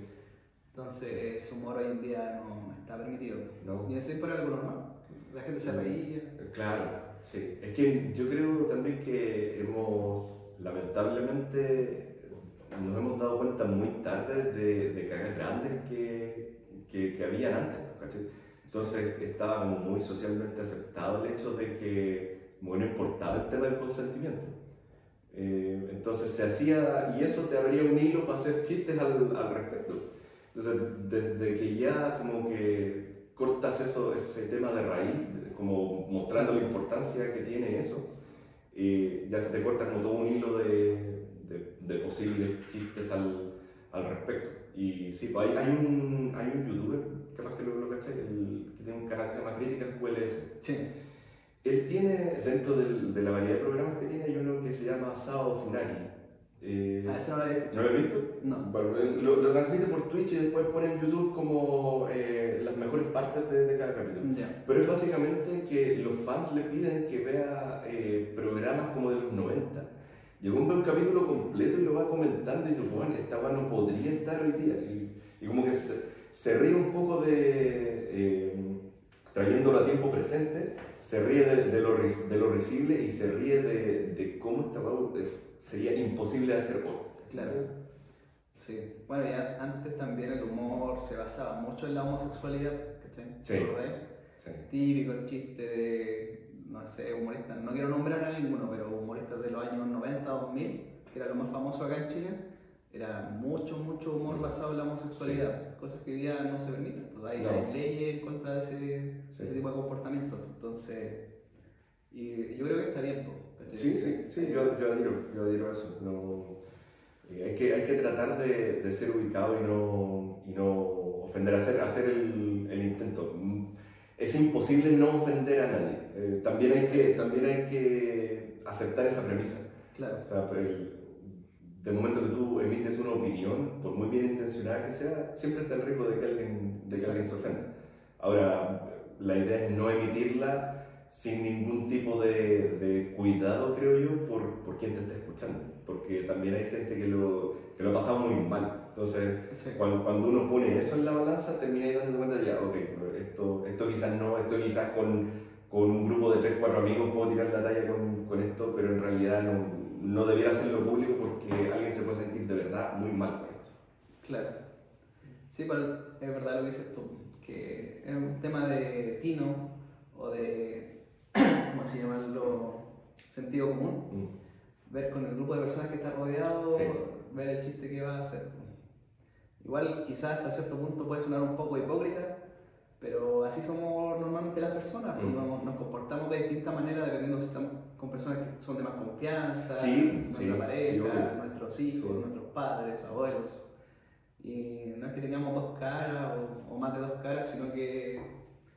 Entonces su humor hoy en día no está permitido. No. Y en ese tiempo era algo normal. La gente se reía. Claro, sí. Es que yo creo también que lamentablemente, nos hemos dado cuenta muy tarde de cagas grandes que habían antes, ¿cachai? Entonces estaba como muy socialmente aceptado el hecho de que no importaba el tema del consentimiento. Entonces se hacía, y eso te abría un hilo para hacer chistes al respecto. Entonces, desde que ya como que cortas ese tema de raíz, como mostrando la importancia que tiene eso, ya se te corta como todo un hilo de posibles chistes al respecto. Y sí, pues hay un youtuber, capaz que lo caché, que tiene un canal que se llama Críticas QLS. Sí. Él tiene, dentro de la variedad de programas que tiene, hay uno que se llama Sábado Funaki. Ese no lo había escuchado. ¿No lo has visto? No. Bueno, lo transmite por Twitch y después pone en YouTube como las mejores partes de cada capítulo. Yeah. Pero es básicamente que los fans le piden que vea programas como de los 90. Y algún ve un capítulo completo y lo va comentando y dice, bueno, esta va no podría estar hoy día. Y como que se ríe un poco trayéndolo a tiempo presente, se ríe de lo risible y se ríe de cómo esta sería imposible hacer hoy. Claro. Sí. Bueno, ya antes también el humor se basaba mucho en la homosexualidad, ¿cachai? Sí. Sí. Típico chiste de, no sé, humoristas, no quiero nombrar a ninguno, pero humoristas de los años 90, 2000, que era lo más famoso acá en Chile, era mucho humor basado en la homosexualidad, cosas que hoy día no se permiten, pues hay leyes en contra de ese tipo de comportamientos, entonces, y yo creo que está bien, ¿cachai? Sí, yo adhiero a eso. No, hay que tratar de ser ubicado y no ofender, hacer el intento. Es imposible no ofender a nadie. También hay que aceptar esa premisa. Claro. O sea, del momento que tú emites una opinión, por muy bien intencionada que sea, siempre está el riesgo de que alguien se ofenda. Ahora, la idea es no emitirla sin ningún tipo de cuidado, creo yo, por quien te está escuchando. Porque también hay gente que lo ha pasado muy mal. Entonces, cuando uno pone eso en la balanza, termina dando cuenta de ya, ok, esto quizás no, esto quizás con un grupo de 3, 4 amigos puedo tirar la talla con esto, pero en realidad no debiera hacerlo público porque alguien se puede sentir de verdad muy mal con esto. Claro. Sí, pero es verdad lo que dices tú, que es un tema de tino o de, ¿cómo se llama? Sentido común. Ver con el grupo de personas que está rodeado, ver el chiste que va a hacer. Igual quizás hasta cierto punto puede sonar un poco hipócrita, pero así somos normalmente las personas, nos comportamos de distintas maneras dependiendo si estamos con personas que son de más confianza, nuestra pareja, nuestros hijos, nuestros padres, abuelos. Y no es que tengamos dos caras o más de dos caras, sino que...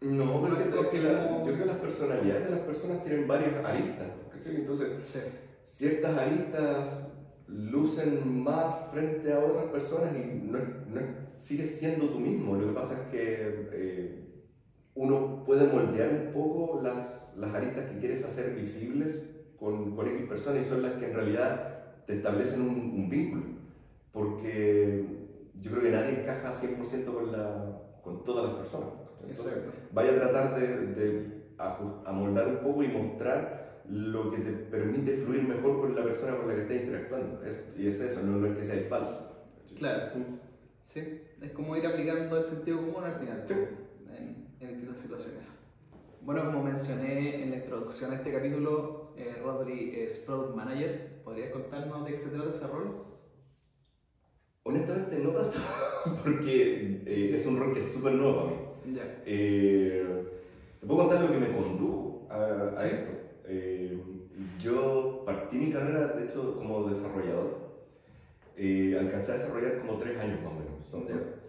No, pero yo creo que las personalidades de las personas tienen varias aristas, ¿cachai? Entonces, ciertas aristas lucen más frente a otras personas y no sigues siendo tú mismo. Lo que pasa es que uno puede moldear un poco las aristas que quieres hacer visibles con X personas y son las que en realidad te establecen un vínculo. Porque yo creo que nadie encaja 100% con todas las personas. Entonces, vaya a tratar de amoldar un poco y mostrar lo que te permite fluir mejor con la persona con la que estás interactuando. Y es eso, no es que sea falso. Claro, sí, es como ir aplicando el sentido común al final, sí, en distintas situaciones. Bueno, como mencioné en la introducción a este capítulo, Rodri es Product Manager. ¿Podrías contarnos de qué se trata ese rol? Honestamente no tanto, porque es un rol que es súper nuevo para mí. Ya. Te puedo contar lo que me condujo a ¿Sí? esto. Yo partí mi carrera, de hecho, como desarrollador. Alcancé a desarrollar como 3 años más o menos software.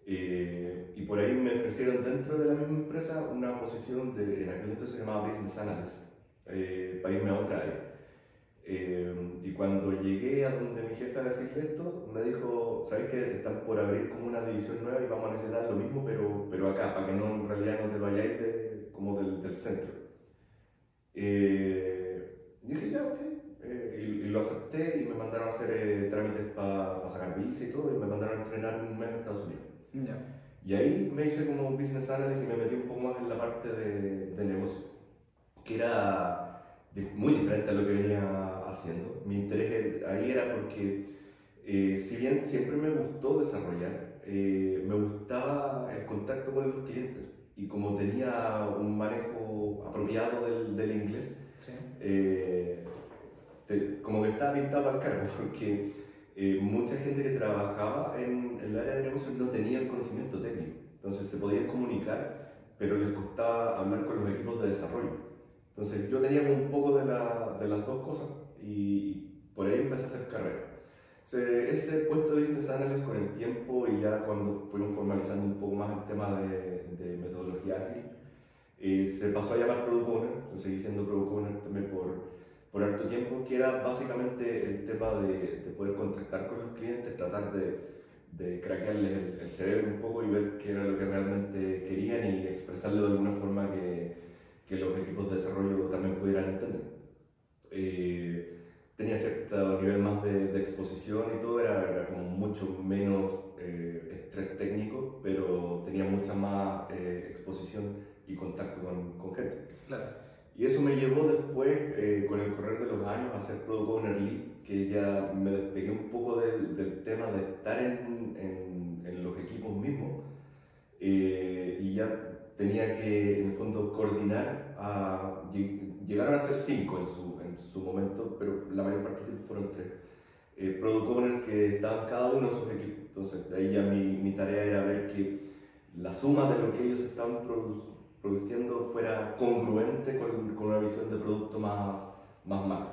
Y por ahí me ofrecieron dentro de la misma empresa una posición en aquel entonces se llamaba Business Analyst, para irme a otra área. Y cuando llegué a donde mi jefe a decirle esto, me dijo, ¿sabes que están por abrir como una división nueva y vamos a necesitar lo mismo, pero acá, para que no, en realidad no te vayáis como del centro? Y dije, ya, ok. Y lo acepté y me mandaron a hacer trámites para sacar visa y todo, y me mandaron a entrenar un mes en Estados Unidos. Yeah. Y ahí me hice como un business analyst y me metí un poco más en la parte de negocio, que era muy diferente a lo que venía haciendo. Mi interés ahí era porque, si bien siempre me gustó desarrollar, me gustaba el contacto con los clientes. Y como tenía un manejo apropiado del inglés, Sí. como que estaba pintado para el cargo, porque mucha gente que trabajaba en el área de negocios no tenía el conocimiento técnico. Entonces se podían comunicar, pero les costaba hablar con los equipos de desarrollo. Entonces yo tenía un poco de las dos cosas y por ahí empecé a hacer carrera. Ese puesto de Business Analyst con el tiempo y ya cuando fuimos formalizando un poco más el tema de metodología ágil, se pasó a llamar Product Owner. Yo seguí siendo Product Owner también por harto tiempo, que era básicamente el tema de poder contactar con los clientes, tratar de craquearles el cerebro un poco y ver qué era lo que realmente querían y expresarlo de alguna forma que los equipos de desarrollo también pudieran entender. Tenía cierto nivel más de exposición y todo, era como mucho menos estrés técnico, pero tenía mucha más exposición y contacto con gente. Claro. Y eso me llevó después, con el correr de los años, a ser Product Owner Lead, que ya me despegué un poco del tema de estar en los equipos mismos, y ya tenía que, en el fondo, coordinar. Llegaron a ser 5 en su momento, pero la mayor parte del tiempo fueron 3. Product Owners que estaban cada uno en sus equipos. Entonces, de ahí ya mi tarea era ver que la suma de lo que ellos estaban produciendo fuera congruente con una visión de producto más macro.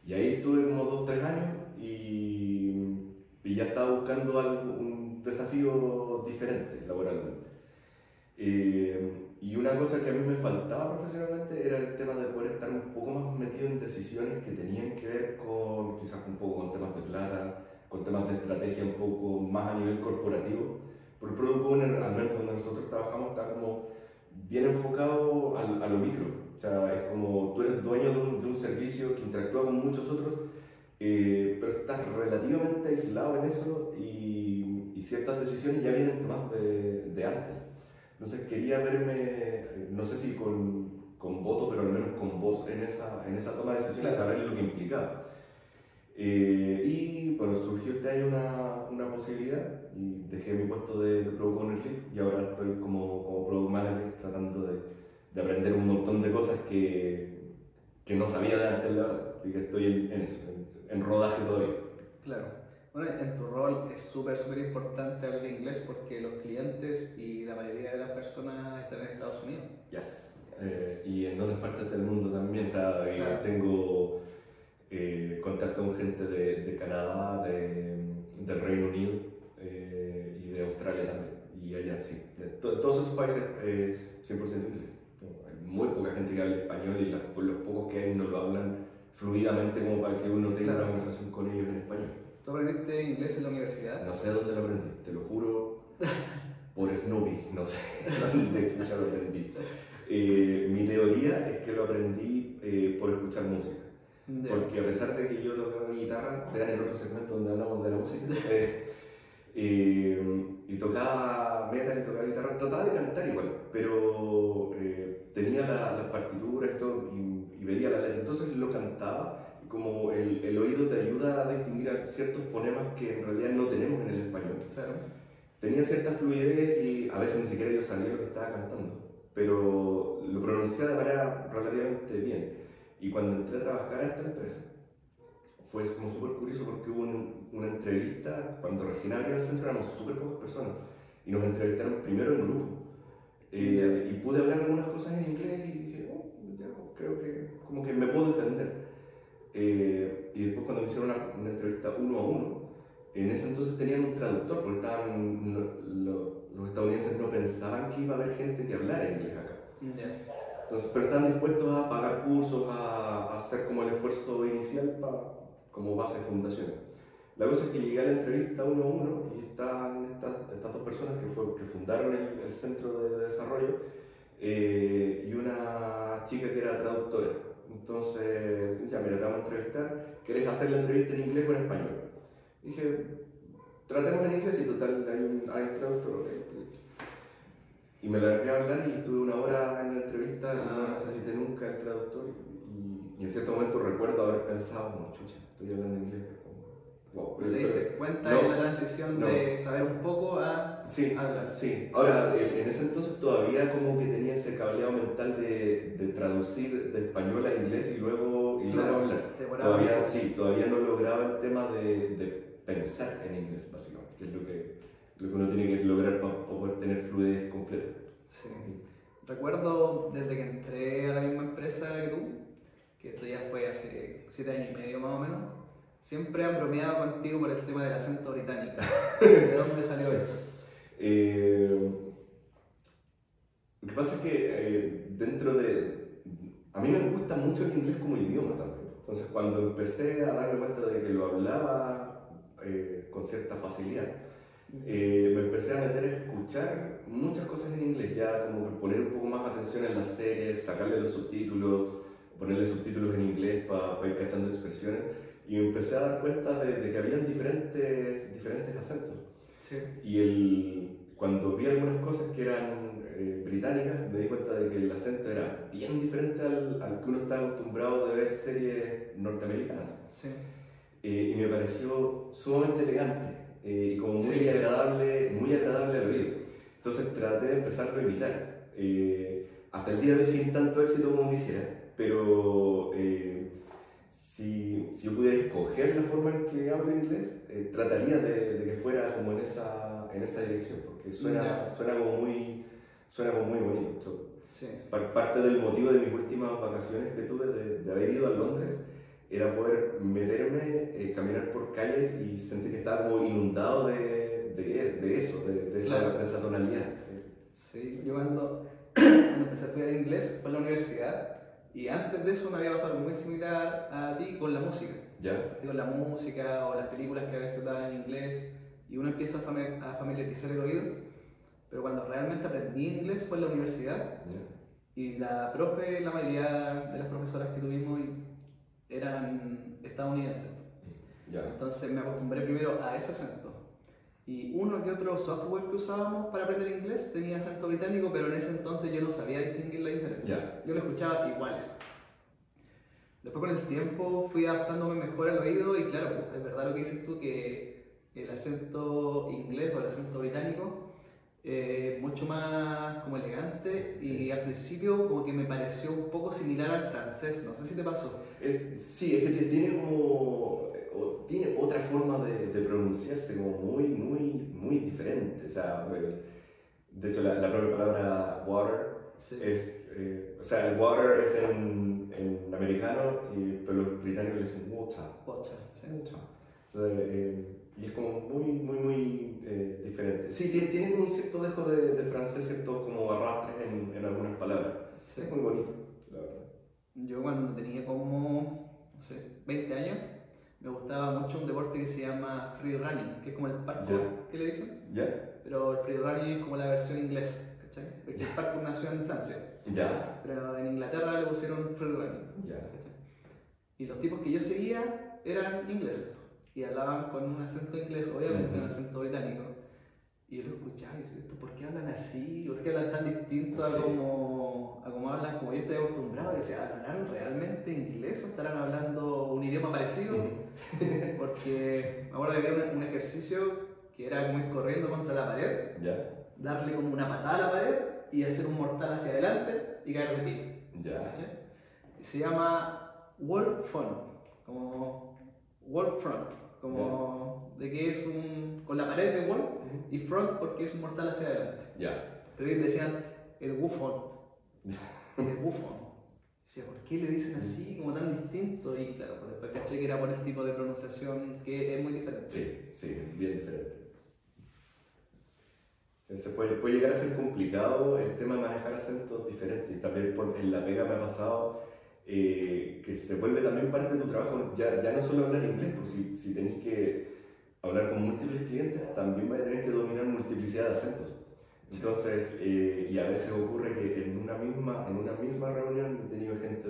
Y ahí estuve como 2-3 años y ya estaba buscando un desafío diferente laboralmente. Y una cosa que a mí me faltaba profesionalmente era el tema de poder estar un poco más metido en decisiones que tenían que ver con, quizás un poco con temas de plata, con temas de estrategia un poco más a nivel corporativo. Por el Product Owner, al menos donde nosotros trabajamos, está como bien enfocado a lo micro. O sea, es como tú eres dueño de un servicio que interactúa con muchos otros, pero estás relativamente aislado en eso y ciertas decisiones ya vienen tomadas de antes. Entonces quería verme, no sé si con voto, pero al menos con voz en esa toma de decisiones, Claro. saber lo que implicaba. Y bueno, surgió este año una posibilidad y dejé mi puesto de Product Owner Lead y ahora estoy como Product Manager tratando de aprender un montón de cosas que no sabía de antes, la verdad, y que estoy en eso, en rodaje todavía. Claro. Bueno, en tu rol es súper importante hablar inglés porque los clientes y la mayoría de las personas están en Estados Unidos. Yes. Y en otras partes del mundo también, o sea, Claro. tengo contacto con gente de Canadá, del Reino Unido, y de Australia también, y allá sí. Todos esos países es 100% inglés. Hay muy poca gente que habla español y los pocos que hay no lo hablan fluidamente como para que uno tenga una conversación con ellos en español. ¿Tú aprendiste inglés en la universidad? No sé dónde lo aprendí, te lo juro, por Snoopy, no sé dónde chucha lo aprendí. Mi teoría es que lo aprendí por escuchar música. Porque a pesar de que yo tocaba guitarra, vean el otro segmento donde hablamos de la música, y tocaba metal y tocaba guitarra, trataba de cantar igual, pero tenía las partituras y todo, y veía la letra, entonces lo cantaba, y como el oído te ayuda a distinguir ciertos fonemas que en realidad no tenemos en el español. Claro. Tenía cierta fluidez y a veces ni siquiera yo sabía lo que estaba cantando, pero lo pronunciaba de manera relativamente bien. Y cuando entré a trabajar a esta empresa, fue como súper curioso porque hubo una entrevista, cuando recién abrió el centro éramos súper pocas personas, y nos entrevistaron primero en grupo. Y pude hablar algunas cosas en inglés y dije, oh, ya, creo que como que me puedo defender. Y después cuando me hicieron una entrevista uno a uno, en ese entonces tenían un traductor, porque los estadounidenses no pensaban que iba a haber gente que hablara inglés acá. Entonces, pero están dispuestos a pagar cursos, a hacer como el esfuerzo inicial como base de fundación. La cosa es que llegué a la entrevista uno a uno y están estas dos personas que fundaron el centro de desarrollo y una chica que era traductora. Entonces, ya mira, te vamos a entrevistar, ¿querés hacer la entrevista en inglés o en español? Dije, tratemos en inglés y total hay un traductor, okay. Y me largué a hablar y estuve una hora en la entrevista y no necesité nunca el traductor. Y en cierto momento recuerdo haber pensado, no, chucha, estoy hablando inglés. Wow. ¿Te diste cuenta de la transición de saber un poco a hablar? Sí. Ahora, en ese entonces todavía como que tenía ese cableado mental de traducir de español a inglés y luego hablar. Todavía no lograba el tema de pensar en inglés, básicamente, que es lo que uno tiene que lograr para poder tener fluidez completa. Sí. Recuerdo desde que entré a la misma empresa que tú, que esto ya fue hace 7 años y medio más o menos, siempre han bromeado contigo por el tema del acento británico. ¿De dónde salió eso? Lo que pasa es que dentro de... A mí me gusta mucho el inglés como idioma también. Entonces cuando empecé a darme cuenta de que lo hablaba con cierta facilidad, me empecé a meter a escuchar muchas cosas en inglés, ya como que poner un poco más atención en las series, sacarle los subtítulos, ponerle subtítulos en inglés para ir cachando expresiones, y me empecé a dar cuenta de que habían diferentes acentos. Sí. Y cuando vi algunas cosas que eran británicas, me di cuenta de que el acento era bien diferente al que uno está acostumbrado de ver series norteamericanas. Sí. Y me pareció sumamente elegante. Y como muy agradable al oído. Entonces traté de empezarlo a imitar. Hasta el día de hoy sin tanto éxito como quisiera, pero si yo pudiera escoger la forma en que hablo inglés, trataría de que fuera como en esa dirección, porque suena como muy bonito. Sí. Parte del motivo de mis últimas vacaciones que tuve de haber ido a Londres era poder meterme, caminar por calles y sentir que estaba como inundado de eso, de esa tonalidad. Sí, yo cuando empecé a estudiar inglés fue en la universidad y antes de eso me había pasado algo muy similar a ti con la música. ¿Ya? Con la música o las películas que a veces daban en inglés y uno empieza a familiarizar el oído, pero cuando realmente aprendí inglés fue en la universidad. Y la mayoría de las profesoras que tuvimos eran estadounidenses. Entonces me acostumbré primero a ese acento. Y uno que otro software que usábamos para aprender inglés tenía acento británico, pero en ese entonces yo no sabía distinguir la diferencia. Yo lo escuchaba iguales. Después con el tiempo fui adaptándome mejor al oído y claro, es verdad lo que dices tú, que el acento inglés o el acento británico mucho más como elegante y al principio como que me pareció un poco similar al francés, no sé si te pasó. Sí, es que tiene otra forma de pronunciarse como muy diferente. O sea, de hecho la propia palabra water es, o sea, el water es en americano, pero los británicos le dicen water. Water, sí. Water. O sea, y es como muy diferente. Sí, tiene un cierto dejo de francés, ciertos como arrastres en algunas palabras. Sí. Es muy bonito, la verdad. Yo cuando tenía como, no sé, 20 años, me gustaba mucho un deporte que se llama free running, que es como el parkour, que le dicen. Pero el free running es como la versión inglesa, ¿cachai? Porque el parkour nació en Francia. Ya. Pero en Inglaterra le pusieron free running. Ya. Y los tipos que yo seguía eran ingleses. Y hablaban con un acento inglés, obviamente, un acento británico. Y yo lo escuchaba y decía, ¿por qué hablan así? ¿Por qué hablan tan distinto a como hablan, como yo estoy acostumbrado? Y decía, ¿hablarán realmente inglés o estarán hablando un idioma parecido? Porque me acuerdo que había un ejercicio que era como ir corriendo contra la pared, darle como una patada a la pared y hacer un mortal hacia adelante y caer de pie. Y se llama wall front, como wall front, como de que es con la pared de wall y front porque es un mortal hacia adelante. Pero ellos decían el woofon. El woofon. Decía, ¿por qué le dicen así, como tan distinto? Y claro, pues después caché que era por el tipo de pronunciación que es muy diferente. Sí, bien diferente. Se puede llegar a ser complicado el tema de manejar acentos diferentes. Y también en la pega me ha pasado que se vuelve también parte de tu trabajo, ya no solo hablar inglés, porque si tenés que hablar con múltiples clientes, también vas a tener que dominar multiplicidad de acentos. Entonces, y a veces ocurre que en una misma reunión he tenido gente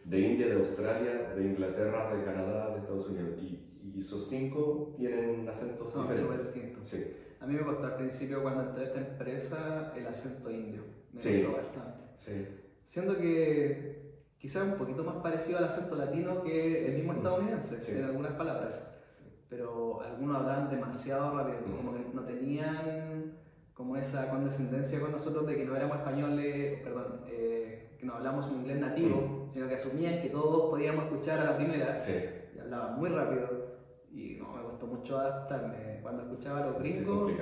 de India, de Australia, de Inglaterra, de Canadá, de Estados Unidos, y esos 5 tienen acentos diferentes. Sí. A mí me costó al principio, cuando entré a esta empresa, el acento indio. Me costó bastante. Siendo que quizás un poquito más parecido al acento latino que el mismo estadounidense, en algunas palabras. Pero algunos hablaban demasiado rápido, como que no tenían como esa condescendencia con nosotros de que no éramos españoles, que no hablamos un inglés nativo, sino que asumían que todos podíamos escuchar a la primera y hablaban muy rápido. Y no, me costó mucho adaptarme. Cuando escuchaba a los gringos,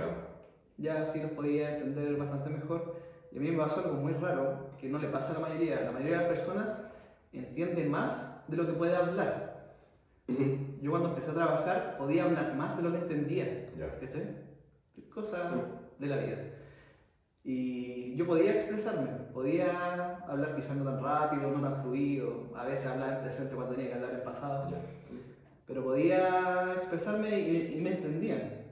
ya sí los podía entender bastante mejor. Y a mí me pasó algo muy raro, que no le pasa a la mayoría. La mayoría de las personas entiende más de lo que puede hablar. Yo cuando empecé a trabajar podía hablar más de lo que entendía. ¿Cachai? Cosa de la vida. Y yo podía expresarme, podía hablar quizás no tan rápido, no tan fluido, a veces hablar en presente cuando tenía que hablar en pasado. Pero podía expresarme y me entendían.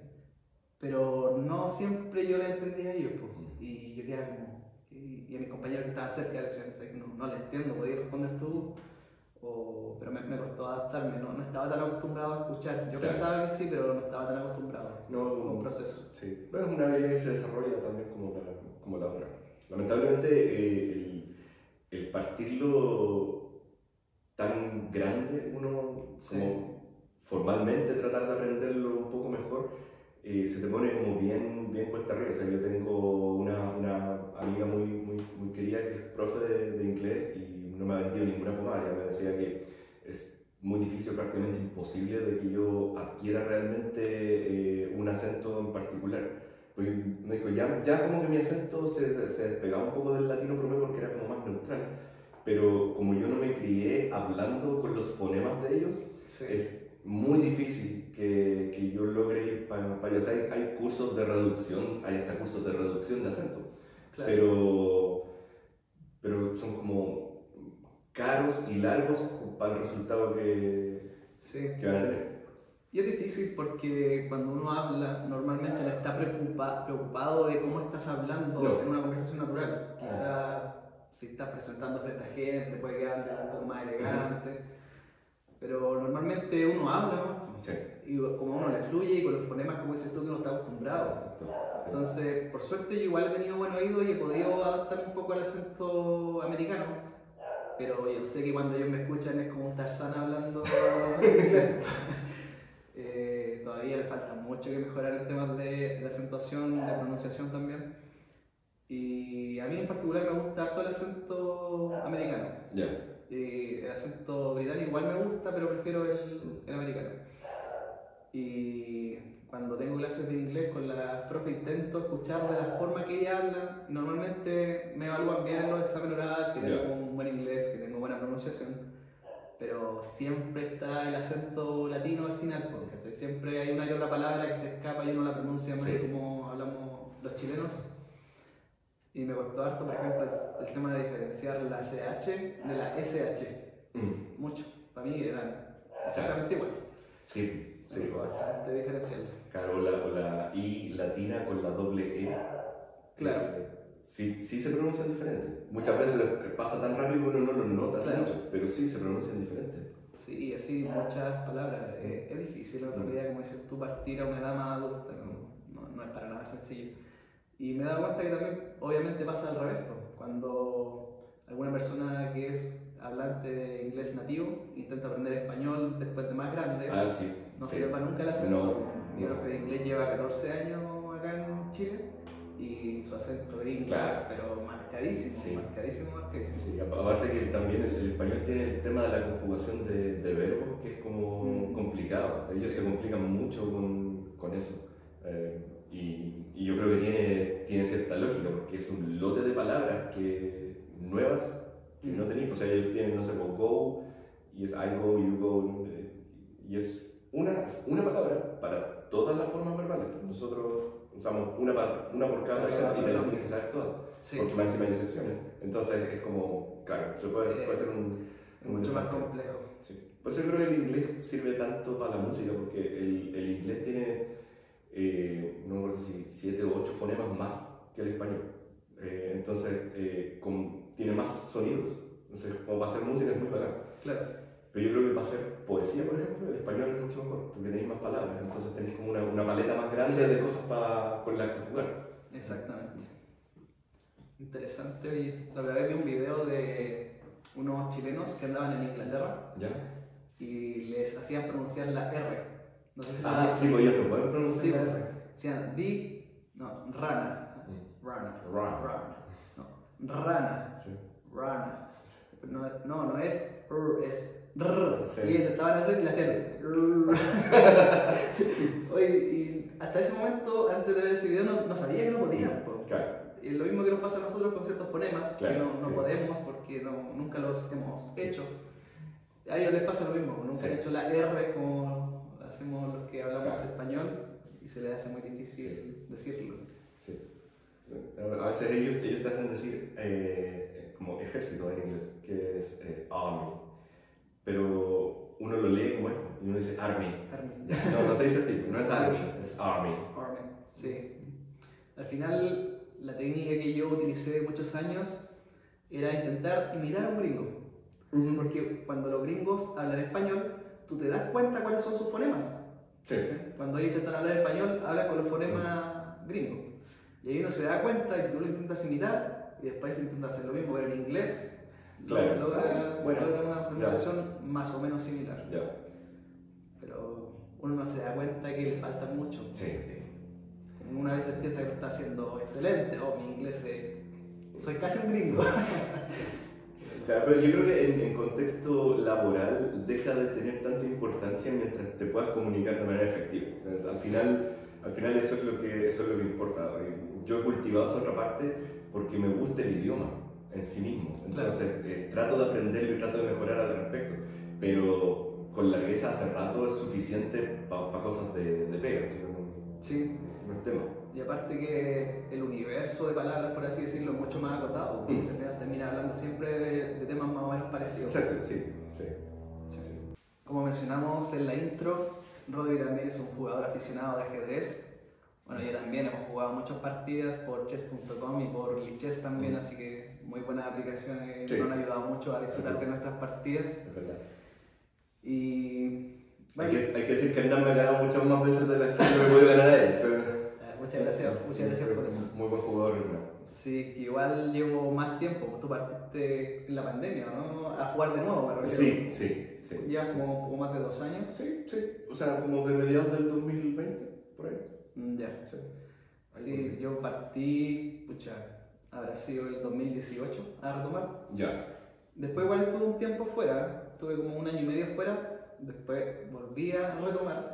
Pero no siempre yo le entendía a ellos. Y yo quedaba como... Y a mis compañeros que estaban cerca le decían, no le entiendo, podías responder tú. Pero me costó adaptarme, no estaba tan acostumbrado a escuchar. Yo pensaba que sí, pero no estaba tan acostumbrado. Como un proceso. Sí, pero es una habilidad que se desarrolla también como la otra. Lamentablemente, el partirlo tan grande, uno como formalmente tratar de aprenderlo un poco mejor, se te pone como bien cuesta arriba. O sea, yo tengo una amiga muy querida que es profe de inglés y no me ha vendido ninguna pomada. Ella me decía que es muy difícil, prácticamente imposible de que yo adquiera realmente un acento en particular. Porque me dijo, ya como que mi acento se despegaba un poco del latino promedio porque era como más neutral. Pero como yo no me crié hablando con los fonemas de ellos, es muy difícil que yo logre ir para allá. O sea, hay cursos de reducción, hay hasta cursos de reducción de acento. Pero son como caros y largos para el resultado que van a tener. Y es difícil porque cuando uno habla, normalmente no está preocupado de cómo estás hablando en una conversación natural. Quizás si estás presentando frente a gente, puede quedar un poco más elegante. Pero normalmente uno habla, ¿no? Y como a uno le fluye y con los fonemas, como dices tú, que uno está acostumbrado. Entonces, por suerte, yo igual he tenido buen oído y he podido adaptar un poco al acento americano. Pero yo sé que cuando ellos me escuchan es como un Tarzán hablando inglés. Todavía le falta mucho que mejorar en temas de acentuación, de pronunciación también. Y a mí en particular me gusta harto el acento americano. El acento británico igual me gusta, pero prefiero el americano. Y cuando tengo clases de inglés con las profe intento escuchar de la forma que ellas hablan. Normalmente me evalúan bien en los exámenes orales, que tengo un buen inglés, que tengo buena pronunciación. Pero siempre está el acento latino al final, porque siempre hay una y otra palabra que se escapa y uno la pronuncia más como hablamos los chilenos. Y me costó harto, por ejemplo, el tema de diferenciar la CH de la SH. Mucho. Para mí eran exactamente igual. Sí. Bastante diferencial. Claro, o la I latina con la doble E. Claro. sí se pronuncian diferente. Muchas veces pasa tan rápido que uno no lo nota mucho, pero sí se pronuncian diferente. Sí, así muchas palabras. Es difícil en realidad, como dices tú, partir a una edad más adulta, no es para nada sencillo. Y me he dado cuenta que también, obviamente, pasa al revés. Cuando alguna persona que es hablante de inglés nativo intenta aprender español después de más grande, no se le va nunca el acento. Mi profe de inglés lleva 14 años acá en Chile y su acento gringo, pero marcadísimo, marcadísimo. Sí, aparte que también el español tiene el tema de la conjugación de verbos que es como complicado. Ellos se complican mucho con eso. Y yo creo que tiene cierta lógica porque es un lote de palabras nuevas que no tenéis. O sea, ellos tienen, no sé, go, y es I go, you go, y es una palabra para todas las formas verbales. Nosotros usamos una por cada persona y te la tienes que saber todas, porque más encima hay excepciones. Entonces es como, claro, puede ser un mucho más complejo. Sí. Pues yo creo que el inglés sirve tanto para la música, porque el inglés tiene, no me acuerdo si 7 o 8 fonemas más que el español. Entonces tiene más sonidos. Entonces, como para hacer música es muy bacán. Claro. Pero yo creo que para hacer poesía, por ejemplo, el español es mucho mejor, porque tenéis más palabras, entonces tenéis como una paleta más grande de cosas con las que jugar. Exactamente. Interesante. Oye, la verdad que vi un video de unos chilenos que andaban en Inglaterra y les hacían pronunciar la R. No sé si sí, pues ellos no pueden pronunciar la R. Decían rana. Rana. No, rana. Sí. Rana. No es es rr. Sí. Y intentaban hacer y le hacían Oye, y hasta ese momento, antes de ver ese video, no sabía que no podían. Claro. Y lo mismo que nos pasa a nosotros con ciertos fonemas, que no podemos porque nunca los hemos hecho. A ellos les pasa lo mismo, nunca han hecho la R como hacemos los que hablamos español y se les hace muy difícil decirlo. Sí. A veces ellos te hacen decir como ejército en inglés, que es army, pero uno lo lee como esto y uno dice army. No se dice así, no es army, es army. Army, sí. Al final, la técnica que yo utilicé muchos años era intentar imitar a un gringo. Porque cuando los gringos hablan español, tú te das cuenta cuáles son sus fonemas. Sí. Cuando ellos intentan hablar español, hablan con los fonemas gringos. Y ahí uno se da cuenta y si tú lo intentas imitar y después intenta hacer lo mismo, pero en inglés, logra una pronunciación más o menos similar. Pero uno no se da cuenta que le falta mucho. Una vez piensa que lo está haciendo excelente, mi inglés soy casi un gringo. Claro, pero yo creo que en contexto laboral deja de tener tanta importancia mientras te puedas comunicar de manera efectiva. Al final eso es lo que importa. Yo he cultivado esa otra parte porque me gusta el idioma en sí mismo. Entonces trato de aprenderlo y trato de mejorar al respecto. Pero con largueza hace rato es suficiente para cosas de pega. Sí. No es tema. Y aparte que el universo de palabras, por así decirlo, es mucho más acotado, porque al final termina hablando siempre de temas más o menos parecidos. Exacto, sí. Como mencionamos en la intro, Rodri también es un jugador aficionado de ajedrez. Bueno, yo también hemos jugado muchas partidas por chess.com y por Lichess también, así que muy buenas aplicaciones nos han ayudado mucho a disfrutar de nuestras partidas. Es verdad. Y... Hay que decir que Hernán me ha ganado muchas más veces de las que yo me puedo ganar a él, pero... Muchas gracias por eso. Muy buen jugador, Hernán. Sí, igual llevo más tiempo, tú partiste en la pandemia, ¿no? A jugar de nuevo, ¿verdad? Sí. ¿Llevas como un poco más de 2 años? Sí. O sea, como de mediados del 2020, por ahí. Ya. Sí, yo partí, habrá sido el 2018 a retomar. Después igual estuve un tiempo fuera, estuve como 1 año y medio fuera, después volví a retomar,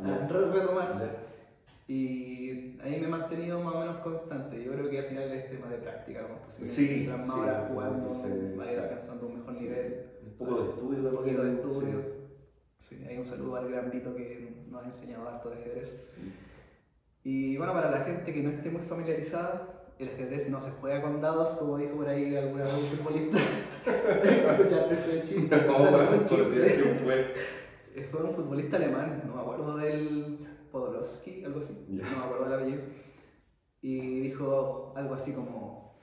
y ahí me he mantenido más o menos constante. Yo creo que al final es tema de práctica, ¿no? Mientras más horas jugamos, va a ir alcanzando un mejor nivel. Un poco de estudio Un poquito de estudio. Sí, hay un saludo al gran Vito que nos ha enseñado harto de ajedrez. Y bueno, para la gente que no esté muy familiarizada, el ajedrez no se juega con dados, como dijo por ahí alguna vez un futbolista. ¿Escuchaste ese chiste? Fue un futbolista alemán, no me acuerdo del Podolski, algo así, no me acuerdo del apellido. Y dijo algo así como: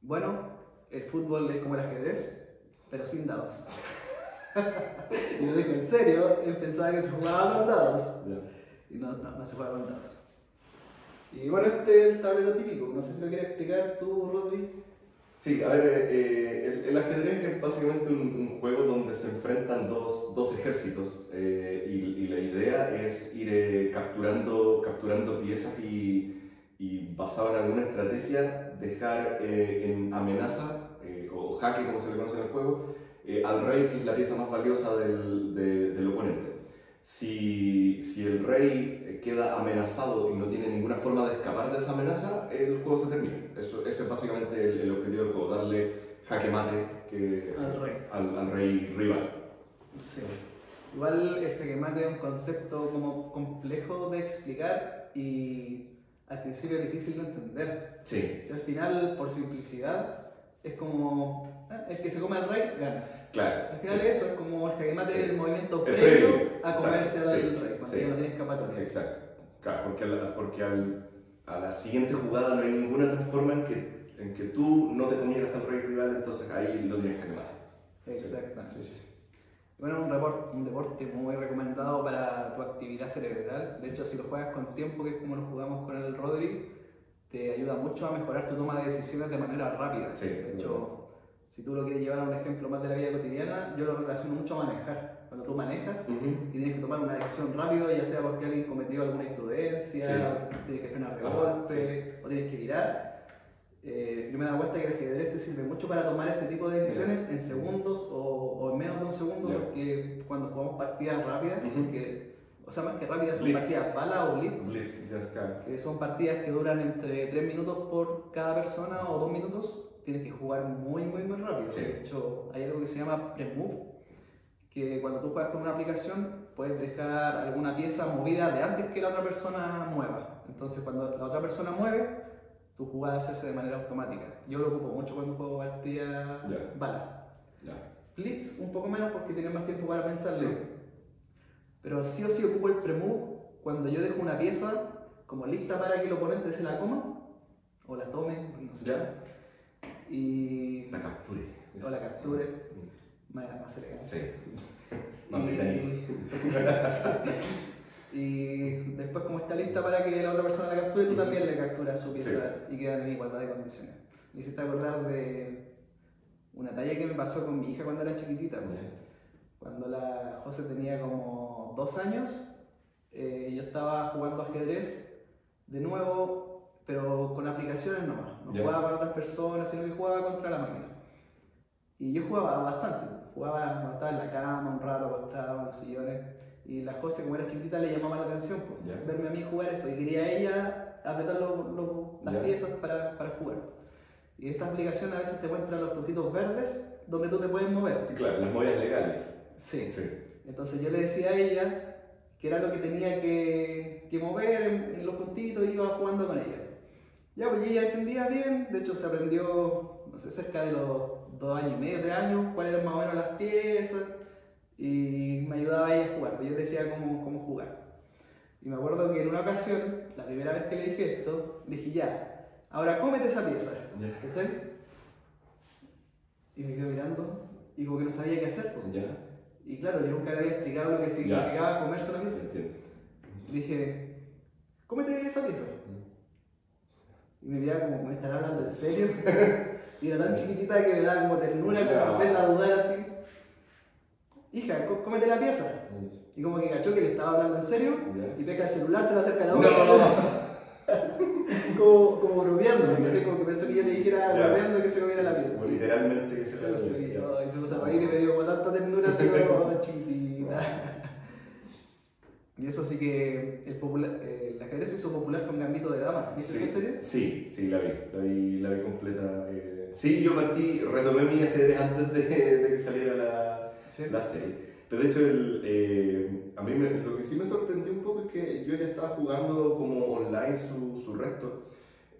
Bueno, el fútbol es como el ajedrez, pero sin dados. Y lo dijo en serio, él pensaba que se jugaba con dados. Y no se juega con dados. Y bueno, este es el tablero típico. No sé si lo quieres explicar tú, Rodri. Sí, a ver, el ajedrez es básicamente un juego donde se enfrentan dos ejércitos y la idea es ir capturando piezas y basado en alguna estrategia dejar en amenaza o jaque, como se le conoce en el juego, al rey, que es la pieza más valiosa del oponente. Si el rey queda amenazado y no tiene ninguna forma de escapar de esa amenaza, el juego se termina. Ese es básicamente el objetivo del juego, darle jaque mate al rey rival. Sí. Igual el jaque mate es un concepto como complejo de explicar y al principio es difícil de entender. Sí. Y al final, por simplicidad, es como el que se come al rey gana. Claro. Al final sí. Eso es como el jaque mate Sí. del movimiento El previo previo. a comerse al Sí. rey, cuando Sí. ya no tiene escapatoria. Exacto. Claro, porque a la siguiente jugada no hay ninguna otra forma en que tú no te comieras al rey rival, entonces ahí lo tienes que quemar. Exactamente. Sí. Bueno, un deporte muy recomendado para tu actividad cerebral. De hecho, si lo juegas con tiempo, que es como lo jugamos con el Rodri, te ayuda mucho a mejorar tu toma de decisiones de manera rápida. Sí, de hecho, si tú lo quieres llevar a un ejemplo más de la vida cotidiana, yo lo relaciono mucho a manejar. Cuando tú manejas y tienes que tomar una decisión rápido, ya sea porque alguien cometió alguna imprudencia, tienes que frenar de golpe o tienes que virar. Yo me he dado cuenta que el ajedrez te sirve mucho para tomar ese tipo de decisiones en segundos o en menos de un segundo, porque cuando jugamos partidas rápidas, o sea, más que rápidas, son partidas bala o blitz, que son partidas que duran entre 3 minutos por cada persona o 2 minutos, tienes que jugar muy rápido. Sí. De hecho, hay algo que se llama pre-move, que cuando tú juegas con una aplicación puedes dejar alguna pieza movida de antes que la otra persona mueva. Entonces, cuando la otra persona mueve, tu jugada se hace de manera automática. Yo lo ocupo mucho cuando juego partida bala. Blitz un poco menos porque tienes más tiempo para pensarlo. Sí. Pero sí o sí ocupo el pre-move cuando yo dejo una pieza como lista para que el oponente se la coma o la tome, no sé. Y la capture. O la capture. Más elegante. Sí. Más británico. Y después, como está lista para que la otra persona la capture, tú también le capturas su pieza y quedan en igualdad de condiciones. Me hiciste acordar de una talla que me pasó con mi hija cuando era chiquitita. Cuando la José tenía como 2 años, yo estaba jugando ajedrez de nuevo, pero con aplicaciones nomás. No jugaba con otras personas, sino que jugaba contra la máquina. Y yo jugaba bastante. Jugaba cuando estaba en la cama, un rato acostado en los sillones. Y la José, como era chiquitita, le llamaba la atención verme a mí jugar eso. Y quería ella apretar las piezas para jugar. Y estas aplicaciones a veces te muestran los puntitos verdes donde tú te puedes mover. Claro, las movidas legales. Sí. Entonces yo le decía a ella que era lo que tenía que mover en los puntitos y iba jugando con ella. Ya, pues ella entendía bien, de hecho se aprendió, no sé, cerca de los 2 años y medio, 3 años, cuáles eran más o menos las piezas y me ayudaba a ella a jugar, pues yo le decía cómo jugar. Y me acuerdo que en una ocasión, la primera vez que le dije esto, le dije ya, ahora cómete esa pieza. ¿Estás? Y me quedo mirando y como que no sabía qué hacer. Pues. Y claro, yo nunca le había explicado lo que significaba comerse una pieza. Dije, cómete esa pieza. Y me miraba como, ¿me están hablando en serio? Y era tan chiquitita que me daba como ternura, como verla dudar así. Hija, cómete la pieza. Y como que cachó que le estaba hablando en serio y pesca el celular, se le acerca a la boca. como bromeando, como que pensó que yo le dijera bromeando que se comiera la pieza. Como literalmente que se la comiera. Y se puso a reír y me dio como tanta ternura así como chiquitita. Y eso sí que el ajedrez se hizo popular con Gambito de Dama. ¿Viste esa serie? Sí, la vi completa. Sí, yo retomé mi ajedrez antes de que saliera la serie. Pero de hecho, a mí lo que sí me sorprendió un poco es que yo ya estaba jugando como online su resto.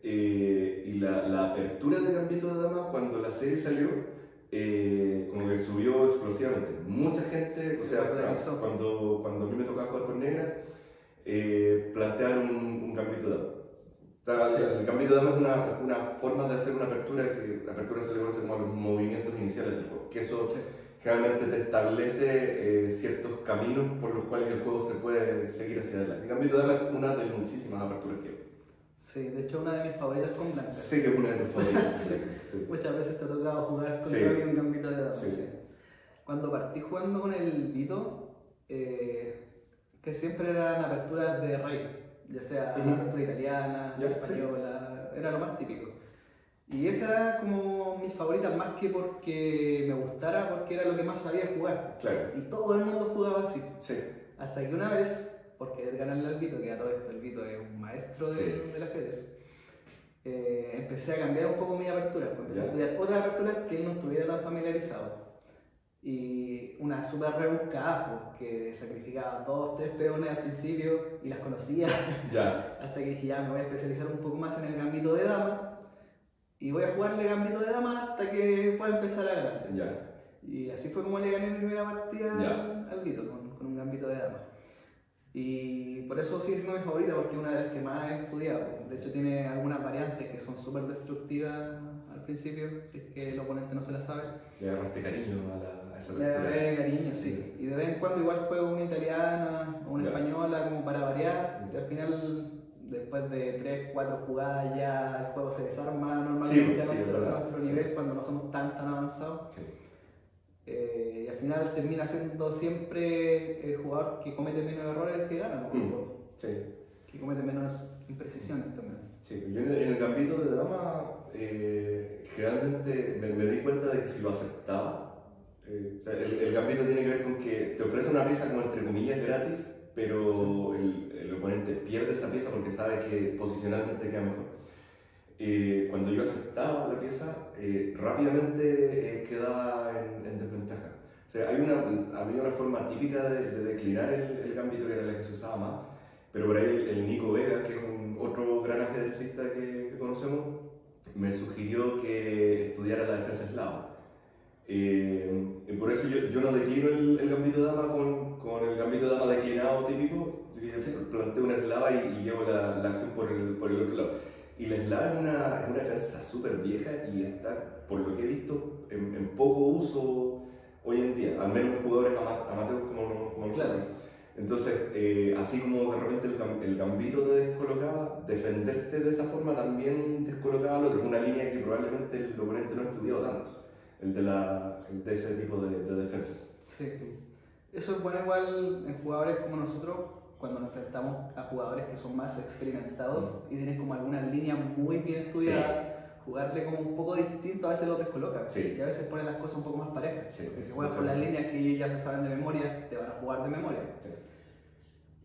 Y la apertura de Gambito de Dama cuando la serie salió, como que subió explosivamente. Mucha gente, o sea, cuando a mí me tocaba jugar con negras, plantearon un Gambito de Dama. Sí. El gambito de dama es una forma de hacer una apertura que la apertura se le conoce como los movimientos iniciales del juego, que eso generalmente te establece ciertos caminos por los cuales el juego se puede seguir hacia adelante. El gambito de dama es una de muchísimas aperturas que hay. Sí, de hecho una de mis favoritas con blanca. Sí, que es una de tus favoritas. Sí. Muchas veces te ha tocado jugar con un gambito de dama. Sí. Cuando partí jugando con el Vito, que siempre eran aperturas de rey, ya sea apertura italiana, española, era lo más típico. Y esa era como mis favoritas, más que porque me gustara, porque era lo que más sabía jugar. Claro. Y todo el mundo jugaba así. Sí. Hasta que una vez, por querer ganarle al Vito, que a todo esto el Vito es un maestro del ajedrez, empecé a cambiar un poco mi apertura. Empecé a estudiar otras aperturas que él no estuviera tan familiarizado. Y una súper rebuscada, que sacrificaba 2, 3 peones al principio y las conocía. Hasta que dije, ya me voy a especializar un poco más en el gambito de dama y voy a jugarle gambito de dama hasta que pueda empezar a ganar. Y así fue como le gané mi primera partida al Vito, con un gambito de dama. Y por eso sigue siendo mi favorita, porque es una de las que más he estudiado. De hecho tiene algunas variantes que son súper destructivas al principio, si es que el oponente no se la sabe. Le agarraste cariño a esa Le agarré cariño, sí. Y de vez en cuando igual juego una italiana o una española como para variar. Y al final, después de 3, 4 jugadas ya el juego se desarma normalmente a nuestro nivel cuando no somos tan avanzados. Y al final termina siendo siempre el jugador que comete menos errores el que gana, ¿no? Que comete menos imprecisiones también. Sí, yo en el gambito de dama generalmente me di cuenta de que si lo aceptaba, el gambito tiene que ver con que te ofrece una pieza como entre comillas gratis, pero el oponente pierde esa pieza porque sabe que posicionalmente queda mejor. Cuando yo aceptaba la pieza, rápidamente quedaba en desventaja. O sea, había una forma típica de declinar el gambito que era la que se usaba más, pero por ahí el Nico Vega, que es otro gran ajedrecista que conocemos, me sugirió que estudiara la defensa eslava. Y por eso yo no declino el gambito de dama con el gambito de dama declinado típico. Yo planteo una eslava y llevo la acción por el otro lado. Y la eslava es una defensa súper vieja y está, por lo que he visto, en poco uso hoy en día, al menos en jugadores amateurs como nosotros. Entonces, así como de repente el gambito te descolocaba, defenderte de esa forma también descolocaba al otro. Es una línea que probablemente el oponente no ha estudiado tanto, el de ese tipo de defensas. Sí, eso es bueno igual en jugadores como nosotros, cuando nos enfrentamos a jugadores que son más experimentados y tienen como alguna línea muy bien estudiada, jugarle como un poco distinto a veces los descoloca y a veces ponen las cosas un poco más parejas. Porque si juegas por las líneas que ellos ya se saben de memoria, te van a jugar de memoria.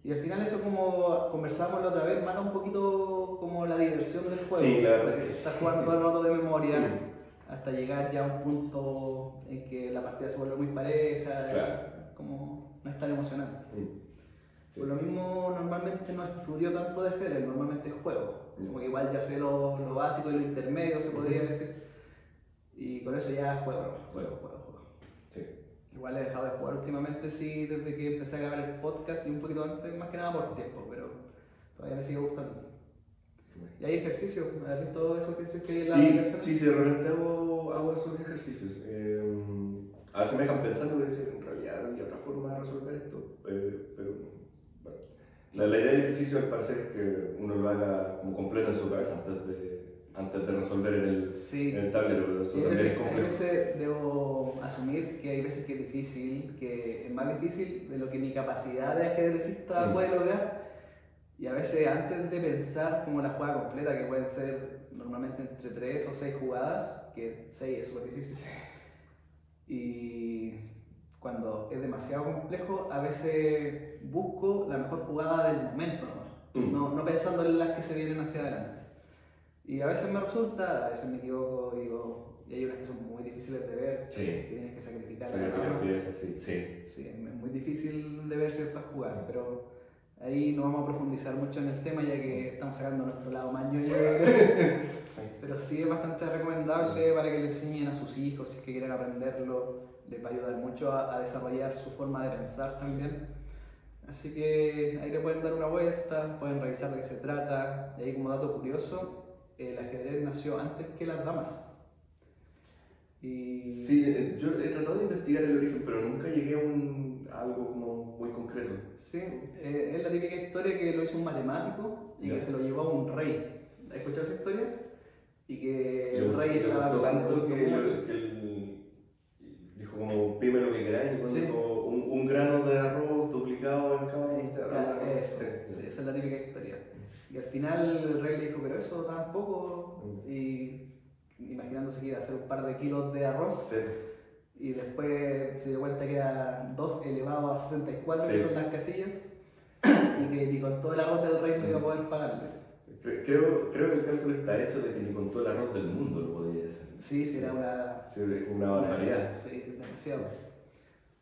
Y al final eso, como conversábamos la otra vez, mata un poquito como la diversión del juego. Sí, la verdad es que estás jugando todo el rato de memoria hasta llegar ya a un punto en que la partida se vuelve muy pareja, como no es tan emocionante. Por lo mismo, normalmente no estudio tanto de ajedrez, normalmente juego. Como que igual ya sé lo básico y lo intermedio, se podría decir. Y con eso ya juego. Sí. Igual he dejado de jugar últimamente, sí, desde que empecé a grabar el podcast y un poquito antes, más que nada por tiempo, pero todavía me sigue gustando. ¿Y hay ejercicios? ¿Has visto esos ejercicios que hay en la aplicación? Sí, de repente hago esos ejercicios. A veces me dejan pensando que en realidad había otra forma de resolver esto, pero bueno. La idea del ejercicio al parecer es que uno lo haga como completo en su cabeza antes de resolver en el tablero. Eso también es complejo. A veces debo asumir que hay veces que es difícil, que es más difícil de lo que mi capacidad de ajedrecista puede lograr. Y a veces antes de pensar como la jugada completa, que pueden ser normalmente entre 3 o 6 jugadas, que 6 es súper difícil. Y cuando es demasiado complejo, a veces busco la mejor jugada del momento, no pensando en las que se vienen hacia adelante. Y a veces me resulta, a veces me equivoco y hay unas que son muy difíciles de ver, que tienes que sacrificar. Piezas, sí, es muy difícil de ver ciertas jugadas, pero ahí no vamos a profundizar mucho en el tema ya que estamos sacando nuestro lado más ñoño. Pero sí es bastante recomendable para que le enseñen a sus hijos si es que quieren aprenderlo. Les va a ayudar mucho a desarrollar su forma de pensar también. Así que ahí le pueden dar una vuelta, pueden revisar de qué se trata. Y ahí como dato curioso, el ajedrez nació antes que las damas. Y... Sí, yo he tratado de investigar el origen, pero nunca llegué a algo como muy concreto. Sí, es la típica historia que lo hizo un matemático y que se lo llevó a un rey. ¿Has escuchado esa historia? Y que el rey estaba... Le gustó tanto que él dijo como, pídeme lo que queráis, y sí. dijo un grano de arroz duplicado en cada sí, esa es la típica historia. Y al final el rey le dijo, pero eso tampoco, y imaginándose que iba a hacer un par de kilos de arroz. Sí. Y después se dio cuenta que era 2 elevado a 64, sí. que son las casillas, y que ni con todo el arroz del rey no iba a poder pagarle. Creo que el cálculo está hecho de que ni con todo el arroz del mundo lo podía hacer. Sí, sí, era una barbaridad. Sí, demasiado.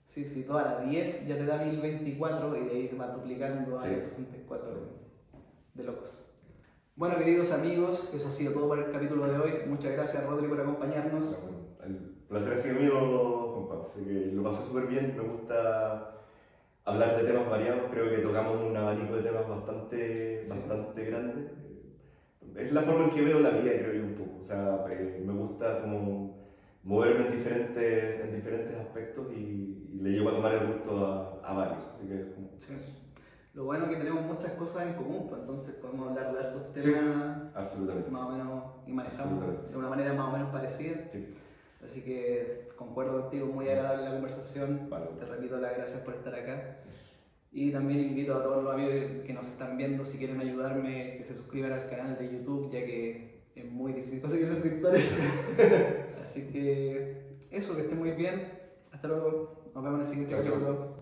Sí, sí, toda la 10 ya te da 1024 y de ahí se va duplicando a 64. Sí. De locos. Bueno, queridos amigos, eso ha sido todo por el capítulo de hoy. Muchas gracias, Rodri, por acompañarnos. El placer ha sido mío, compa. Así que lo pasé súper bien. Me gusta hablar de temas variados. Creo que tocamos un abanico de temas bastante grande. Es la forma en que veo la vida, creo yo, un poco. O sea, me gusta como moverme en diferentes aspectos y le llevo a tomar el gusto a varios. Así que sí. Lo bueno es que tenemos muchas cosas en común, pues entonces podemos hablar de estos temas absolutamente. Más o menos y manejamos de una manera más o menos parecida. Sí. Así que concuerdo contigo, muy agradable la conversación. Vale. Te repito las gracias por estar acá. Y también invito a todos los amigos que nos están viendo, si quieren ayudarme, que se suscriban al canal de YouTube, ya que es muy difícil conseguir suscriptores. Así que eso, que estén muy bien. Hasta luego. Nos vemos en el siguiente capítulo.